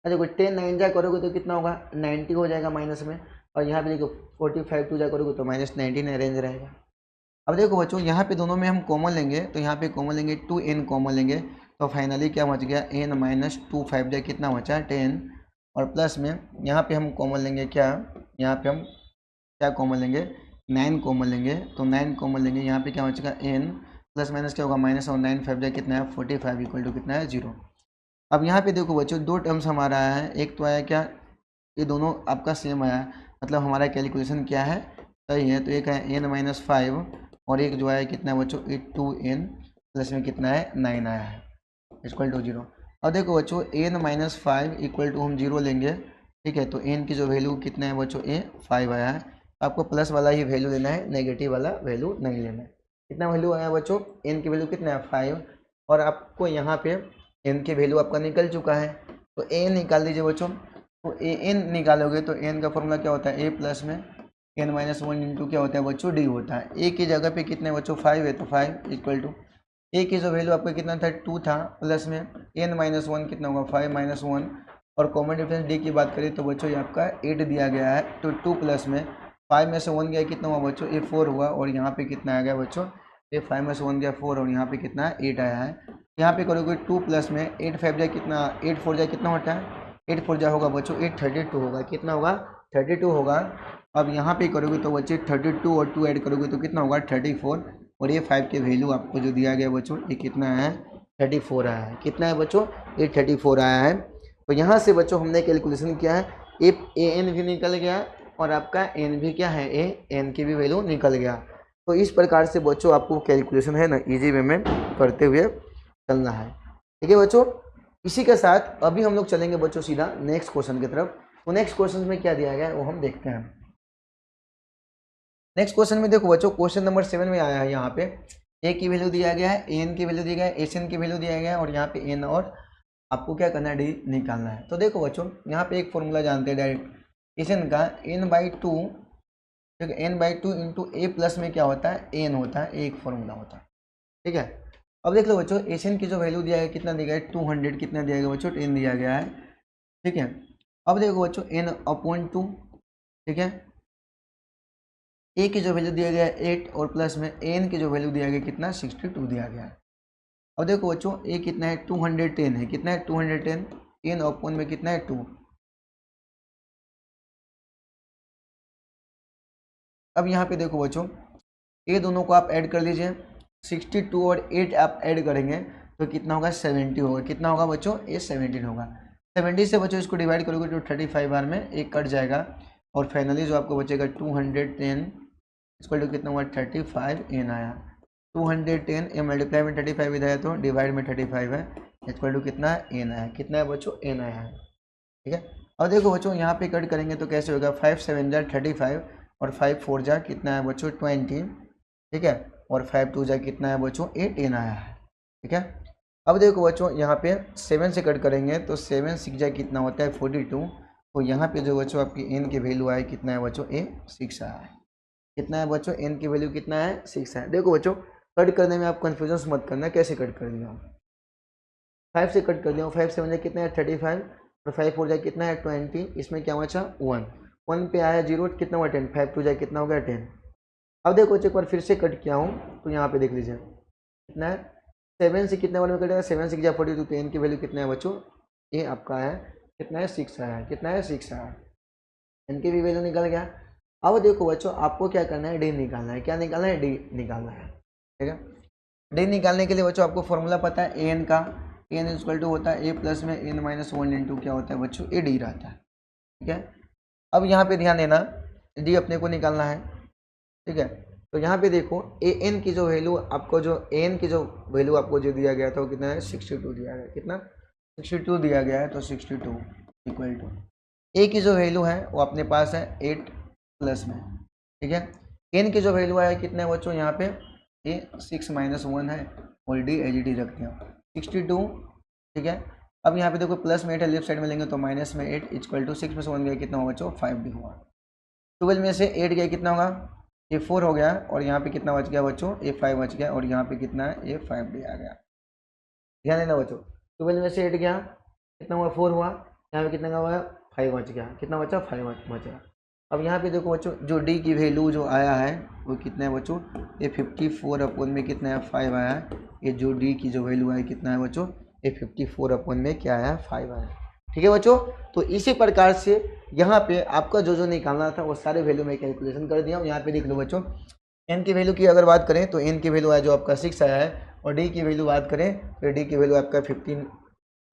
देखो 10 9 जा करोगे तो कितना होगा 90 हो जाएगा माइनस में, और यहाँ पे देखो 45 2 जा करोगे तो -19 अरेंज रहेगा। अब देखो बच्चों यहाँ पे दोनों में हम कॉमन लेंगे, तो यहाँ पे कॉमन लेंगे 2n कॉमन लेंगे, तो फाइनली क्या बच गया n - 2 5 जा कितना बचा 10, और प्लस में यहाँ पे हम कॉमन लेंगे क्या, यहाँ पे हम क्या कॉमन लेंगे 9 कॉमन लेंगे, तो 9 कॉमन लेंगे, यहाँ पे क्या बचेगा n, प्लस माइनस क्या होगा माइनस, और 9 5 जा कितना है 45 = कितना है 0। अब यहाँ पे देखो बच्चों दो टर्म्स हमारा आया है, एक तो आया क्या, ये दोनों आपका सेम आया, मतलब हमारा कैलकुलेशन क्या है, सही है। तो एक है n-5 और एक जो आया कितना है बच्चों, 2n प्लस में कितना है 9 आया है इक्वल टू 0। और देखो बच्चों n-5 इक्वल टू हम 0 लेंगे, ठीक है। तो n की जो वैल्यू कितना है बच्चों 5 आया है, आपको प्लस वाला ही वैल्यू लेना है, नेगेटिव वाला वैल्यू नहीं लेना है। कितना वैल्यू आया बच्चों, n की वैल्यू कितना है 5, और आपको यहाँ पे n की वैल्यू आपका निकल चुका है, तो a निकाल दीजिए बच्चों। तो n निकालोगे तो n का फॉर्मूला क्या होता है, a प्लस में n-1 इंटू क्या होता है बच्चों, d होता है। a की जगह पे कितने बच्चों 5 है, तो 5 इक्वल टू a की जो वैल्यू आपका कितना था 2 था, प्लस में n-1 कितना होगा 5-1, और कॉमन डिफरेंस d की बात करें तो बच्चों ये आपका 8 दिया गया है, तो 2 प्लस में 5 में से 1 गया कितना हुआ बच्चों, ये 4 हुआ, और यहाँ पे कितना आ गया बच्चों, ये 5 में से 1 गया 4, और यहाँ पे कितना 8 आया है। यहाँ पे करोगे 2 प्लस में 8 5 जाए कितना, 8 4 जाए कितना होता है, 8 4 जाए होगा बच्चों 8 32 होगा, कितना होगा 32 होगा। अब यहाँ पे करोगे तो बच्चे 32 और 2 ऐड करोगे तो कितना होगा 34, और ये 5 के वैल्यू आपको जो दिया गया बच्चों ये कितना है 34 आया है। कितना है बच्चों, ये 34 आया है। तो यहाँ से बच्चों हमने कैलकुलेशन किया है, ए एन भी निकल गया और आपका एन भी क्या है, एन की भी वैल्यू निकल गया। तो इस प्रकार से बच्चों आपको कैलकुलेशन है ना इजी वे में करते हुए चलना है, ठीक है बच्चों। इसी के साथ अभी हम लोग चलेंगे बच्चों सीधा नेक्स्ट क्वेश्चन की तरफ। तो नेक्स्ट क्वेश्चन में क्या दिया गया है वो हम देखते हैं। नेक्स्ट क्वेश्चन में देखो बच्चों क्वेश्चन नंबर 7 में आया है, यहाँ पे ए की वैल्यू दिया गया है, एन की वैल्यू दिया गया है, एस एन की वैल्यू दिया गया है, और यहाँ पे एन और आपको क्या करना है डी निकालना है। तो देखो बच्चों यहाँ पे एक फॉर्मूला जानते हैं डायरेक्ट एस एन का, n/2, ठीक है, n/2 इंटू ए प्लस में क्या होता है एन होता है, एक फॉर्मूला होता है, ठीक है। अब देख लो बच्चों एस एन की जो वैल्यू दिया है कितना दिया गया है 200, कितना दिया गया बच्चों 10 दिया गया है, ठीक है। अब देखो बच्चों n/2, ठीक है, ए की जो वैल्यू दिया गया है 8, और प्लस में एन की जो वैल्यू दिया गया कितना 62 दिया गया है। अब देखो बच्चों ए कितना है 210 है, कितना है 210, n/1 में कितना है 2। अब यहाँ पे देखो बच्चों ये दोनों को आप ऐड कर लीजिए, 62 और 8 आप ऐड करेंगे तो कितना होगा 70 होगा, कितना होगा बच्चों ये 17 होगा। 70 से बच्चों इसको डिवाइड करोगे तो 35 बार में एक कट जाएगा, और फाइनली जो आपको बचेगा 210 इसको टू कितना हुआ 35 एन आया। 210 ए मल्टीप्लाई में 35 इधर है तो डिवाइड में 35 है, इक्वल टू कितना एन आया, कितना है बच्चों एन आया है, ठीक है। अब देखो बच्चों यहाँ पे कट करेंगे तो कैसे होगा 5 7 जा 35, और 5 4 जा कितना है बच्चों 20, ठीक है, और 5 2 जा कितना है बच्चों 8 एन आया है, ठीक है। अब देखो बच्चों यहाँ पे 7 से कट करेंगे तो 7 6 जा कितना होता है 42, तो यहाँ पे जो बच्चों आपकी एन की वैल्यू आए कितना है बच्चों 6 आया है, कितना है बच्चों एन की वैल्यू कितना है 6 है। देखो बच्चों कट करने में आप कन्फ्यूजन मत करना, कैसे कट कर दिया 5 से कट कर दिया, 5 7 जा कितना है 35, और 5 4 जा कितना है 20, इसमें क्या बचा 1 पे आया 0, कितना हुआ 10, 5 2 जा कितना हो गया 10। अब देखो एक बार फिर से कट किया हूँ तो यहाँ पे देख लीजिए कितना है 7 से कितने वाले में कटेगा 7 6 जा 42, तो एन की वैल्यू कितना है बच्चों ये आपका है कितना है 6 आया है, कितना है 6 आया, एन की भी वैल्यू निकल गया। अब देखो बच्चों आपको क्या करना है डी निकालना है, क्या निकालना है डी निकालना है, ठीक है। डी निकालने के लिए बच्चों आपको फॉर्मूला पता है एन का, एन इक्वल टू होता है ए प्लस में n-1 इंटू क्या होता है बच्चों ए डी रहता है, ठीक है। अब यहाँ पे ध्यान देना डी अपने को निकालना है, ठीक है। तो यहाँ पे देखो ए एन की जो वैल्यू आपको जो एन की जो वैल्यू आपको जो दिया गया था वो कितना है 62 दिया गया, कितना 62 दिया गया है, तो 62 इक्वल टू ए की जो वैल्यू है वो अपने पास है 8 प्लस में, ठीक है। एन की जो वैल्यू है कितने बच्चों यहाँ पे ये 6 -1 है, और डी एच डी रखते हैं 62, ठीक है। अब यहाँ पे देखो प्लस में 8 है, लेफ्ट साइड में लेंगे तो माइनस में 8 इक्वल टू 6 में से 1 गया कितना होगा बच्चों 5 डी हुआ, 12 में से 8 गया कितना होगा ये 4 हो गया, और यहाँ पे कितना बच गया बच्चों ये 5 बच गया, और यहाँ पे कितना है ये 5 डी आ गया। ध्यान देना बच्चों 12 में से 8 गया कितना हुआ 4 हुआ, यहाँ पे कितना हुआ 5 बच गया, कितना बचा 5 बचा। अब यहाँ पे देखो बच्चों जो डी की वैल्यू जो आया है वो कितना है बच्चों ये 54 में कितना है 5 आया है, ये जो डी की जो वैल्यू है कितना है बच्चों ये 54 में क्या आया 5 आया, ठीक है बच्चों। तो इसी प्रकार से यहाँ पे आपका जो निकालना था वो सारे वैल्यू में कैलकुलेशन कर दिया हूँ। यहाँ पे देख लो बच्चों एन की वैल्यू की अगर बात करें तो एन की वैल्यू है जो आपका 6 आया है, और डी की वैल्यू बात करें तो डी की वैल्यू आपका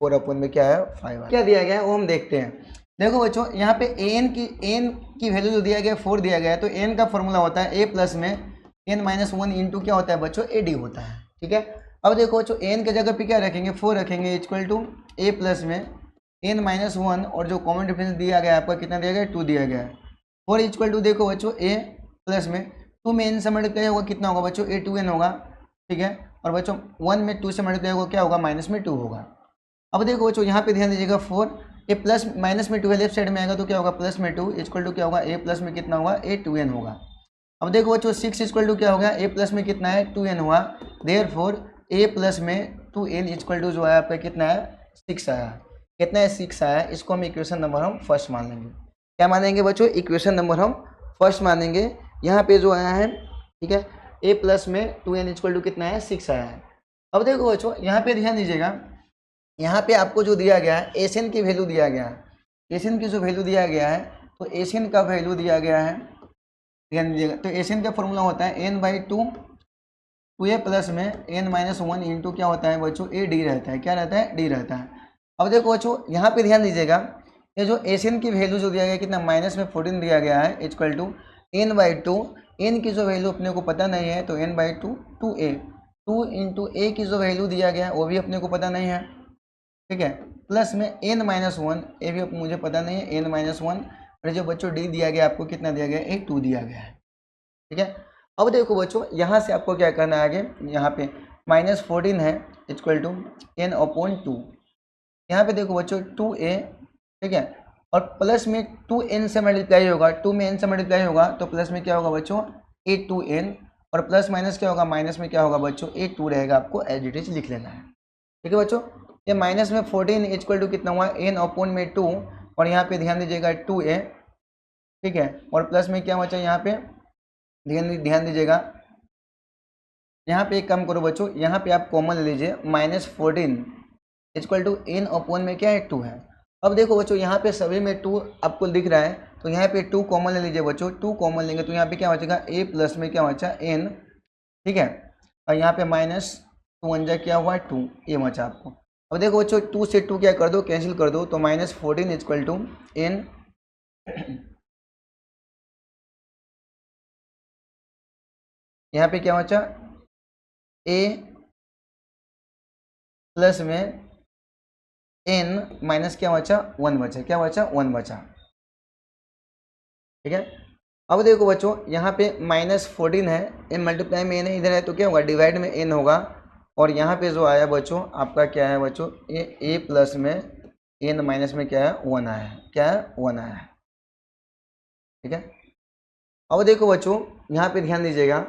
4 अपन में क्या है 5 क्या दिया गया है वो हम देखते हैं। देखो बच्चों यहाँ पे एन की वैल्यू जो दिया गया है 4 दिया गया है, तो एन का फॉर्मूला होता है ए प्लस में एन माइनस 1 इंटू क्या होता है बच्चों ए डी होता है। ठीक है, अब देखो बच्चों एन के जगह पे क्या रखेंगे 4 रखेंगे इक्वल टू ए प्लस में एन माइनस 1 और जो कॉमन डिफरेंस दिया गया है आपका कितना दिया गया है 2 दिया गया है। 4 इक्वल टू देखो बच्चों ए प्लस में 2 में एन से मल्टीप्लाई होगा कितना होगा बच्चों ए 2n होगा। ठीक है, और बच्चों 1 में 2 से मल्टीप्लाई होगा क्या होगा माइनस में 2 होगा। अब देखो बच्चों यहाँ पे ध्यान दीजिएगा 4 ए प्लस माइनस में 2 लेफ्ट साइड में आएगा तो क्या होगा प्लस में 2 इक्वल टू क्या होगा ए प्लस में कितना होगा ए 2n होगा। अब देखो बच्चों 6 इक्वल टू क्या होगा ए प्लस में कितना है 2n हुआ, देयरफॉर ए प्लस में 2n इक्वल टू जो है आपका कितना है 6 आया। कितना है 6 आया, इसको हम इक्वेशन नंबर हम फर्स्ट मान लेंगे। क्या मानेंगे बच्चों इक्वेशन नंबर हम फर्स्ट मानेंगे। यहाँ पे जो आया है ठीक है ए प्लस में 2n इक्वल टू कितना है 6 आया है। अब देखो बच्चों यहाँ पे ध्यान दीजिएगा, यहाँ पे आपको जो दिया गया है एसएन की वैल्यू दिया गया है, एसएन की जो वैल्यू दिया गया है तो एसएन का वैल्यू दिया गया है ध्यान दीजिएगा। तो एसएन का फॉर्मूला होता है एन बाई 2 ए प्लस में एन माइनस 1 इंटू क्या होता है बच्चों ए डी रहता है, क्या रहता है डी रहता है। अब देखो बच्चों यहाँ पे ध्यान दीजिएगा, ये जो एसएन की वैल्यू जो दिया गया कितना माइनस में 14 दिया गया है equal to n by 2, n की जो वैल्यू अपने को पता नहीं है तो एन बाई 2 2 इंटू ए की जो वैल्यू दिया गया है वो भी अपने को पता नहीं है। ठीक है, प्लस में एन माइनस 1 ए भी मुझे पता नहीं है एन माइनस 1, और जो बच्चों डी दिया गया आपको कितना दिया गया ए 2 दिया गया है। ठीक है, अब देखो बच्चों यहाँ से आपको क्या करना है आगे, यहाँ पे माइनस 14 है इक्वल टू एन अपॉन 2, यहाँ पे देखो बच्चों 2a ठीक है, और प्लस में 2n से मल्टीप्लाई होगा, 2 में n से मल्टीप्लाई होगा तो प्लस में क्या होगा बच्चों a2n, और प्लस माइनस क्या होगा माइनस में क्या होगा बच्चों a2 रहेगा, आपको एज इट इज लिख लेना है। ठीक है बच्चों, ये माइनस में 14 इक्वल टू कितना हुआ n अपॉन में 2, और यहाँ पे ध्यान दीजिएगा 2a ठीक है, और प्लस में क्या बचा यहाँ पे ध्यान दीजिएगा, यहाँ पे एक काम करो बच्चों, यहाँ पे आप कॉमन ले लीजिए minus 14 equal to n upon में क्या है 2 है। अब देखो बच्चों यहाँ पे सभी में 2 आपको दिख रहा है तो यहाँ पे 2 कॉमन ले लीजिए बच्चों, 2 कॉमन लेंगे तो यहाँ पे क्या बचेगा a प्लस में क्या बचा n ठीक है, और यहाँ पे माइनस 2 1 क्या हुआ 2 ये बचा आपको। अब देखो बच्चों 2 से 2 क्या कर दो कैंसिल कर दो तो माइनस 14 इक्वल टू n यहाँ पे क्या बचा a प्लस में n माइनस क्या बचा 1 बचा, क्या बचा 1 बचा। ठीक है, अब देखो बच्चों यहाँ पे माइनस 14 है, n मल्टीप्लाई में n है इधर है तो क्या होगा डिवाइड में n होगा, और यहाँ पे जो आया बच्चों आपका क्या है बच्चों a प्लस में n माइनस में क्या है 1 आया है, क्या है 1 आया है। ठीक है, अब देखो बच्चों यहाँ पे ध्यान दीजिएगा,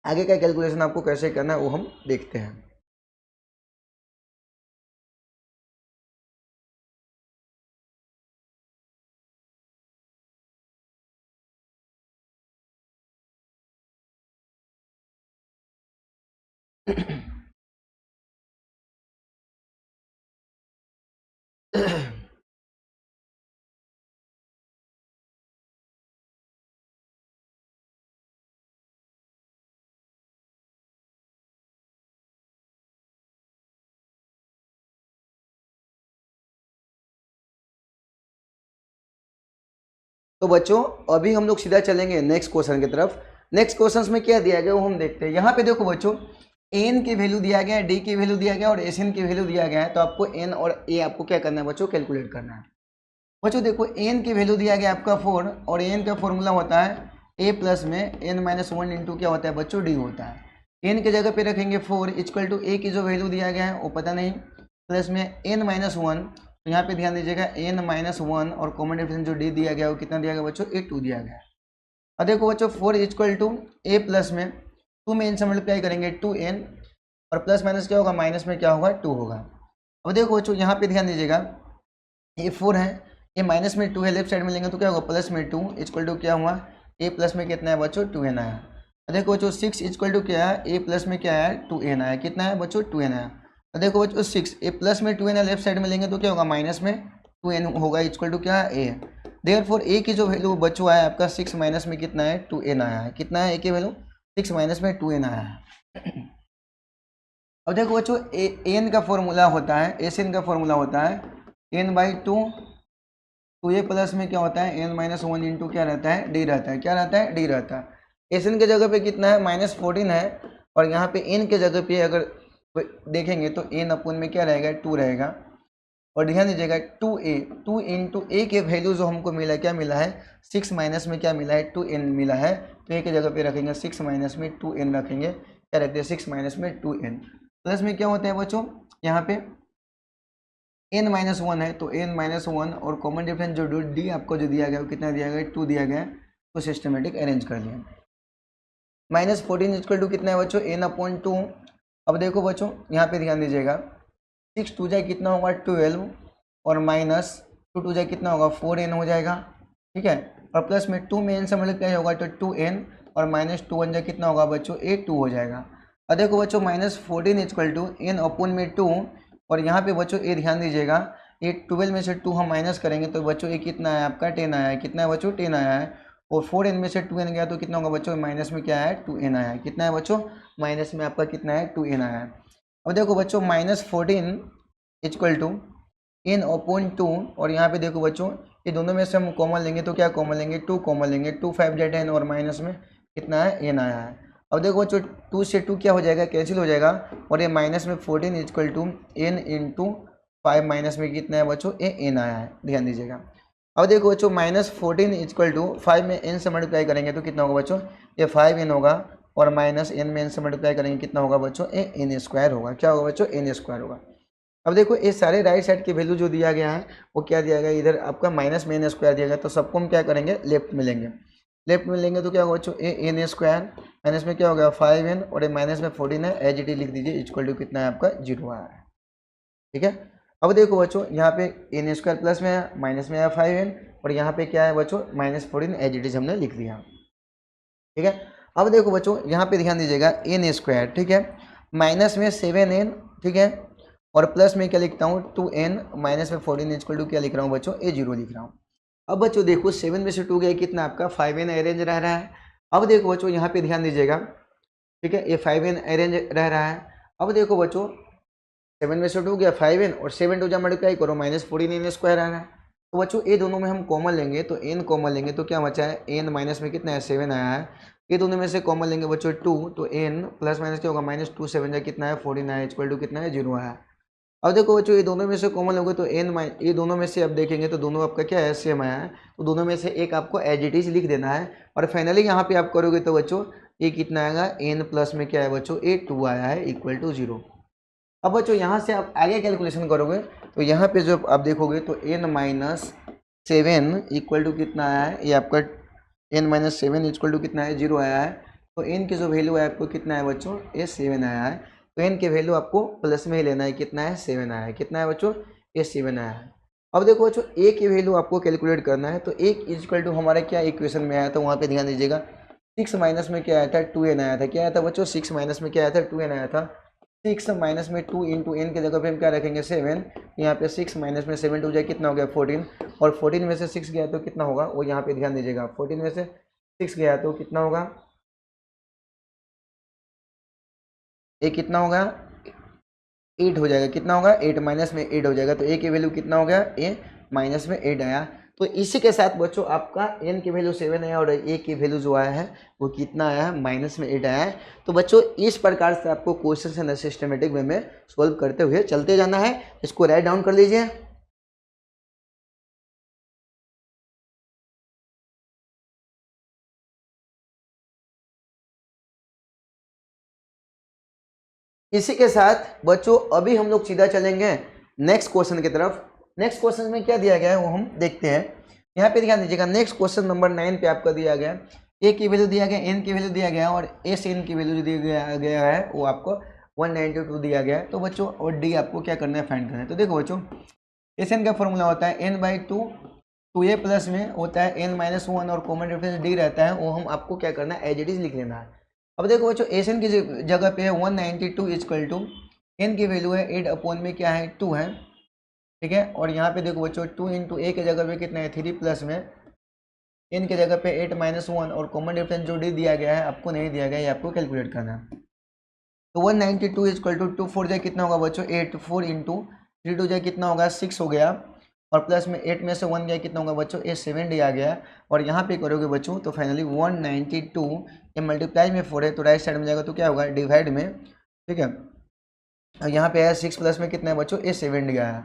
आगे का कैलकुलेशन आपको कैसे करना है वो हम देखते हैं। तो बच्चों अभी हम लोग सीधा चलेंगे नेक्स्ट क्वेश्चन की तरफ। नेक्स्ट क्वेश्चन में क्या दिया गया वो हम देखते हैं। यहाँ पे देखो बच्चों एन की वैल्यू दिया गया है, डी की वैल्यू दिया गया और एस एन की वैल्यू दिया गया है, तो आपको एन और ए आपको क्या करना है बच्चों कैलकुलेट करना है। बच्चों देखो एन की वैल्यू दिया गया आपका 4, और एन का फॉर्मूला होता है ए प्लस में एन माइनस 1 इंटू क्या होता है बच्चों डी होता है। एन की जगह पे रखेंगे 4 इक्वल टू ए की जो वैल्यू दिया गया है वो पता नहीं, प्लस में एन माइनस 1, तो यहाँ पे ध्यान दीजिएगा एन माइनस 1 और कॉमन डिफरेंस जो डी दिया गया वो कितना दिया गया बच्चों a2 दिया गया है। और देखो बच्चों 4 इक्वल टू ए प्लस में 2 में एन से मल्टीप्लाई करेंगे 2n, और प्लस माइनस क्या होगा माइनस में क्या होगा 2 होगा। अब देखो बच्चों यहाँ पे ध्यान दीजिएगा ये 4 है, ये माइनस में 2 है, लेफ्ट साइड में लेंगे तो क्या होगा प्लस में 2 इक्वल टू क्या हुआ ए प्लस में कितना है बच्चों 2n आया। देखो बच्चों 6 इक्वल टू क्या है ए प्लस में क्या है 2n आया, कितना है बच्चों 2n आया। देखो बच्चों 6 ए प्लस में 2n लेफ्ट साइड में लेंगे तो क्या होगा माइनस में 2n होगा इक्वल टू क्या है ए। देयरफॉर ए की जो वैल्यू बच्चों आया आपका 6 माइनस में कितना है 2n आया है, कितना है ए की वैल्यू 6 माइनस में 2n आया है। अब देखो बच्चों एन का फॉर्मूला होता है, एस एन का फॉर्मूला होता है एन बाई टू, तो ये प्लस में क्या होता है एन माइनस वन इंटू क्या रहता है डी रहता है, क्या रहता है डी रहता है। एस एन के जगह पे कितना है -14 है, और यहाँ पे एन के जगह पे अगर देखेंगे तो एन अपन में क्या रहेगा 2 रहेगा। और ध्यान दीजिएगा 2a, 2 इंटू ए के वैल्यू जो हमको मिला है क्या मिला है 6 माइनस में क्या मिला है 2n मिला है, तो ए के जगह पे रखेंगे 6 माइनस में 2n रखेंगे, क्या रखते हैं 6 माइनस में 2n। प्लस में क्या होता है बच्चों यहाँ पे n माइनस वन है, तो n माइनस वन और कॉमन डिफरेंस जो डी आपको जो दिया गया वो कितना दिया गया 2 दिया गया, तो सिस्टमेटिक अरेंज कर लिया। -14 इक्वल टू कितना है बच्चों n अपॉन 2। अब देखो बच्चों यहाँ पे ध्यान दीजिएगा 6 टू जाए कितना होगा 12, और माइनस 2 टू जाए कितना होगा 4n हो जाएगा, ठीक है। और प्लस में 2 में n से मल्टीप्लाई होगा तो 2n, और माइनस 2 1 जाए कितना होगा बच्चों 2 हो जाएगा। और देखो बच्चों -14 इक्वल टू n अपॉन में 2, और यहाँ पे बच्चों ये ध्यान दीजिएगा ये 12 में से 2 हम माइनस करेंगे तो बच्चों ये कितना है आपका 10 आया है, कितना है बच्चों 10 आया है। और 4n में से 2n गया तो कितना होगा बच्चों माइनस में क्या है 2n आया है, कितना है बच्चों माइनस में आपका कितना है 2n आया है। अब देखो बच्चों -14 इक्वल टू n अपॉन 2, और यहाँ पे देखो बच्चों ये दोनों में से हम कॉमन लेंगे तो क्या कॉमन लेंगे 2 कॉमन लेंगे, 2 5 जा 10, और माइनस में कितना है n आया है। अब देखो बच्चों 2 से 2 क्या हो जाएगा कैंसिल हो जाएगा, और ये माइनस में 14 equal to n into 5 minus में कितना है बच्चों ये n आया है, ध्यान दीजिएगा। अब देखो बच्चों -14 इक्वल टू 5 में n से मल्टीप्लाई करेंगे तो कितना होगा बच्चों ये 5n होगा, और माइनस n में n से मल्टीप्लाई करेंगे कितना होगा बच्चों ये n स्क्वायर होगा, क्या होगा बच्चों n स्क्वायर होगा। अब देखो ये सारे राइट साइड की वैल्यू जो दिया गया है वो क्या दिया गया इधर आपका माइनस में n स्क्वायर दिया गया, तो सबको हम क्या करेंगे लेफ्ट में लेंगे, लेफ्ट में लेंगे तो क्या होगा बच्चों ए n स्क्वायर, माइनस में क्या होगा 5n, और ये माइनस में 14 है एज इट इज लिख दीजिए इक्वल टू कितना है आपका 0 आया है, ठीक है। अब देखो बच्चों यहाँ पे n स्क्वायर प्लस में है, माइनस में है 5n, और यहाँ पे क्या है बच्चों -14 एज इट इज हमने लिख दिया, ठीक है। अब देखो बच्चों यहाँ पे ध्यान दीजिएगा n स्क्वायर, ठीक है, माइनस में 7n, ठीक है, और प्लस में क्या लिखता हूँ 2n, माइनस में 14 इक्वल टू क्या लिख रहा हूँ बच्चों ये 0 लिख रहा हूँ। अब बच्चों देखो 7 में से 2 गया कितना आपका 5n अरेंज रह रहा है। अब देखो बच्चों यहाँ पे ध्यान दीजिएगा, ठीक है, ये 5n अरेंज रह रहा है। अब देखो बच्चों 7 में से 2 गया 5n, और 7 2 जा मल्टीप्लाई करो -14 n स्क्वायर आ रहा है, तो बच्चों ये दोनों में हम कॉमन लेंगे तो n कॉमन लेंगे तो क्या बचा है n माइनस में कितना है 7 आया है, ये दोनों में से कॉमन लेंगे बच्चों 2, तो n प्लस माइनस क्या होगा -2 7 जा कितना है 14 आया इक्वल टू कितना है 0 आया। अब देखो बच्चों ये दोनों में से कॉमन लोगे तो ये दोनों में से अब देखेंगे तो दोनों आपका क्या है सेम आया है, तो दोनों में से एक आपको एज इट इज लिख देना है, और फाइनली यहाँ पे आप करोगे तो बच्चों ये कितना आएगा n प्लस में क्या है बच्चों ये 2 आया है इक्वल टू 0। अब बच्चों यहाँ से आप आगे कैलकुलेशन करोगे तो यहाँ पे जो आप देखोगे तो n माइनस 7 इक्वल टू कितना आया है, ये आपका n माइनस 7 इक्वल टू कितना है 0 आया है, तो n की जो वैल्यू है आपको कितना है बच्चों ये 7 आया है, तो n की वैल्यू आपको प्लस में ही लेना है, कितना है 7 आया है, कितना है बच्चों ये 7 आया है। अब देखो बच्चों a की वैल्यू आपको कैलकुलेट करना है, तो a इक्वल टू हमारे क्या इक्वेशन में आया था वहाँ पे ध्यान दीजिएगा 6 माइनस में क्या आया था 2n आया था, क्या आया था बच्चों 6 माइनस में क्या आया था 2n आया था। 6 माइनस में 2 इंटू n की जगह पे हम क्या रखेंगे 7, यहाँ पे 6 माइनस में 7 टू जाए कितना हो गया 14, और 14 में से 6 गया तो कितना होगा वो यहाँ पे ध्यान दीजिएगा 14 में से 6 गया तो कितना होगा ये कितना होगा 8 हो जाएगा, कितना होगा 8 माइनस में 8 हो जाएगा, तो a की वैल्यू कितना हो गया a माइनस में 8 आया। तो इसी के साथ बच्चों आपका n की वैल्यू 7 आया और a की वैल्यू जो आया है वो कितना आया है माइनस में 8 आया है। तो बच्चों इस प्रकार से आपको क्वेश्चन है सिस्टमेटिक वे में सॉल्व करते हुए चलते जाना है। इसको राइट डाउन कर लीजिए। इसी के साथ बच्चों अभी हम लोग सीधा चलेंगे नेक्स्ट क्वेश्चन की तरफ। नेक्स्ट क्वेश्चन में क्या दिया गया है वो हम देखते हैं। यहाँ पे ध्यान दीजिएगा, नेक्स्ट क्वेश्चन नंबर 9 पे आपका दिया गया ए की वैल्यू दिया गया, एन की वैल्यू दिया गया और एस एन की वैल्यू जो दिया गया है वो आपको 192 दिया गया है। तो बच्चों और डी आपको क्या करना है फाइंड करना है। तो देखो बच्चों एस एन का फॉर्मूला होता है n by two, two a plus में होता है एन माइनस वन और कॉमन डिफरेंस डी रहता है, वो हम आपको क्या करना है एज इट इज लिख लेना है। अब देखो बच्चों एस एन की जगह पे है 192 इक्वल टू एन की वैल्यू है 8 अपॉन में क्या है 2 है, ठीक है। और यहाँ पे देखो बच्चों 2 इंटू ए के जगह पे कितना है 3 प्लस में एन के जगह पे 8 माइनस वन और कॉमन डिफरेंस जो डी दिया गया है आपको नहीं दिया गया, ये आपको कैलकुलेट करना है। तो 192 इक्वल टू 2 4 जाए कितना होगा बच्चों 8, 4 इंटू 3 2 जाए कितना होगा 6 हो गया, और प्लस में 8 में से 1 गया कितना होगा बच्चों ये 70 आ गया, और यहाँ पे करोगे बच्चों तो फाइनली 192 ये मल्टीप्लाई में 4 है तो राइट साइड में जाएगा तो क्या होगा डिवाइड में, ठीक है। और यहाँ पे है 6 प्लस में कितना है बच्चों ये 70 आया,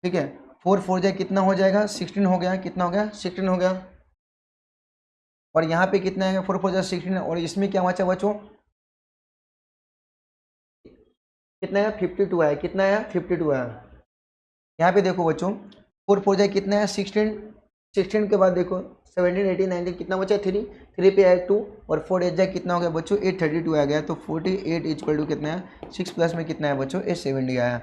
ठीक है। 4 4 जाए कितना हो जाएगा 16 हो गया, कितना हो गया 16 हो गया, और यहाँ पे कितना है 4 4 जाए 16, और इसमें क्या बचा बच्चों कितना है 52 आया, कितना आया 52 आया। यहाँ पे देखो बच्चों 4 4 जाए कितना है 16, 16 के बाद देखो 17 18 19 कितना बचा 3, 3 पे आया 2, और 4 8 जाए कितना हो गया बच्चों 832 आ गया, तो 48 इक्वल टू कितना है 6 प्लस में कितना है बच्चों 70 आया।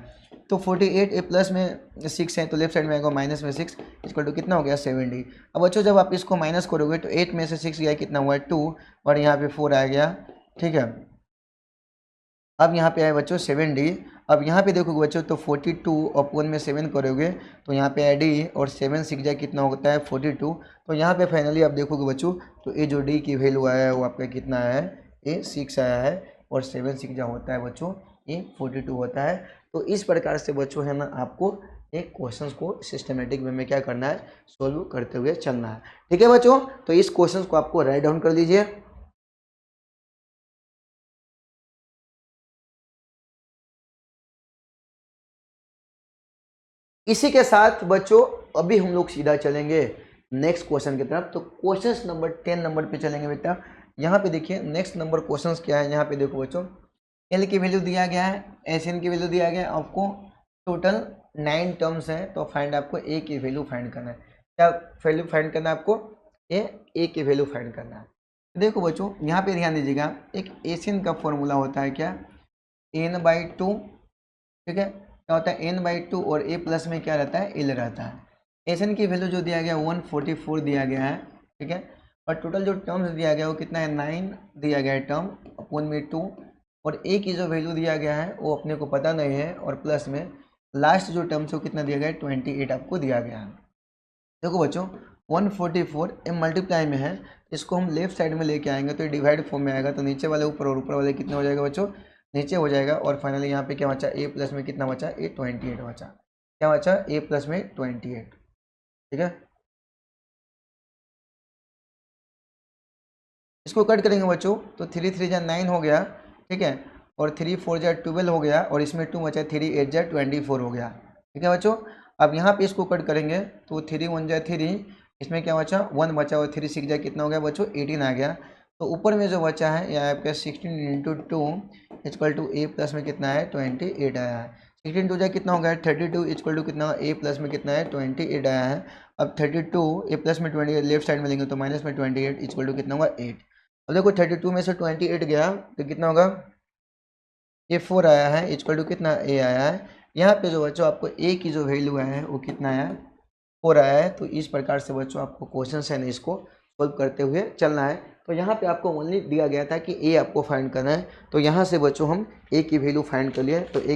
तो 48 प्लस में 6 है तो लेफ्ट साइड में आएगा माइनस में 6 इक्वल टू कितना हो गया 70। अब बच्चों जब आप इसको माइनस करोगे तो 8 में से 6 गया कितना हुआ 2, और यहाँ पे 4 आ गया, ठीक है। अब यहाँ पे आए बच्चों 70, अब यहाँ पे देखोगे बच्चों तो 42 अपॉन में 7 करोगे तो यहाँ पे डी, और 7 6 जाए कितना होता है 42, तो यहाँ पे फाइनली आप देखोगे बच्चों तो ये जो डी की वैल्यू आया है वो आपका कितना आया है ये 6 आया है, और 7 6 जा होता है बच्चों ये 42 होता है। तो इस प्रकार से बच्चों है ना आपको एक क्वेश्चन को सिस्टमेटिक वे में क्या करना है सोल्व करते हुए चलना है, ठीक है बच्चों। तो इस क्वेश्चन को आपको राइट डाउन कर दीजिए। इसी के साथ बच्चों अभी हम लोग सीधा चलेंगे नेक्स्ट क्वेश्चन की तरफ। तो क्वेश्चन नंबर 10 नंबर पे चलेंगे बेटा। यहाँ पे देखिए नेक्स्ट नंबर क्वेश्चंस क्या है, यहाँ पे देखो बच्चों एल की वैल्यू दिया गया है, एस एन की वैल्यू दिया गया है, आपको टोटल 9 टर्म्स है, तो फाइंड आपको ए की वैल्यू फाइंड करना है। क्या वैल्यू फाइंड करना है आपको ए की वैल्यू फाइंड करना है। देखो बच्चों यहाँ पे ध्यान दीजिएगा, एक एशियन का फॉर्मूला होता है क्या n/2, ठीक है। क्या होता है n/2, और a प्लस में क्या रहता है l रहता है। एन की वैल्यू जो दिया गया 144 दिया गया है, ठीक है। और टोटल जो टर्म्स दिया गया वो कितना है 9 दिया गया है टर्म, अपॉन में 2, और a की जो वैल्यू दिया गया है वो अपने को पता नहीं है, और प्लस में लास्ट जो टर्म्स है वो कितना दिया गया है 28 आपको दिया गया है। देखो बच्चों 144 m मल्टीप्लाई में है, इसको हम लेफ्ट साइड में लेके आएंगे तो ये डिवाइड फॉर्म में आएगा, तो नीचे वाले ऊपर और ऊपर वाले कितने हो जाएगा बच्चों नीचे हो जाएगा, और फाइनली यहाँ पे क्या बचा a प्लस में कितना बचा ए 28 बचा, क्या बचा a प्लस में 28, ठीक है। इसको कट करेंगे बच्चों तो 3 3 जा 9 हो गया, ठीक है, और 3 4 जा 12 हो गया, और इसमें 2 बचा 3 8 जा 24 हो गया, ठीक है बच्चों। अब यहाँ पे इसको कट करेंगे तो 3 1 जा 3, इसमें क्या बचा 1 बचा, और 3 6 जा कितना हो गया बच्चों 18 आ गया। तो ऊपर में जो बचा है यह आपका 16 into 2 equal to a plus में कितना है 28 आया है। 16 2 जा कितना हो गया 32 इक्वल टू कितना ए प्लस में कितना है 28 आया है। अब 32 ए प्लस में 28 लेफ्ट साइड में लेंगे तो माइनस में 28 इक्वल टू कितना होगा 8। अब देखो 32 में से 28 गया तो कितना होगा ये 4 आया है इक्वल टू कितना ए आया है। यहाँ पे जो बच्चों आपको ए की जो वैल्यू आया है वो कितना आया 4 आया है। तो इस प्रकार से बच्चों आपको क्वेश्चन है ना इसको सोल्व करते हुए चलना है। तो यहाँ पे आपको ओनली दिया गया था कि ए आपको फाइंड करना है, तो यहाँ से बच्चों हम ए की वैल्यू फाइंड कर लिए। तो ए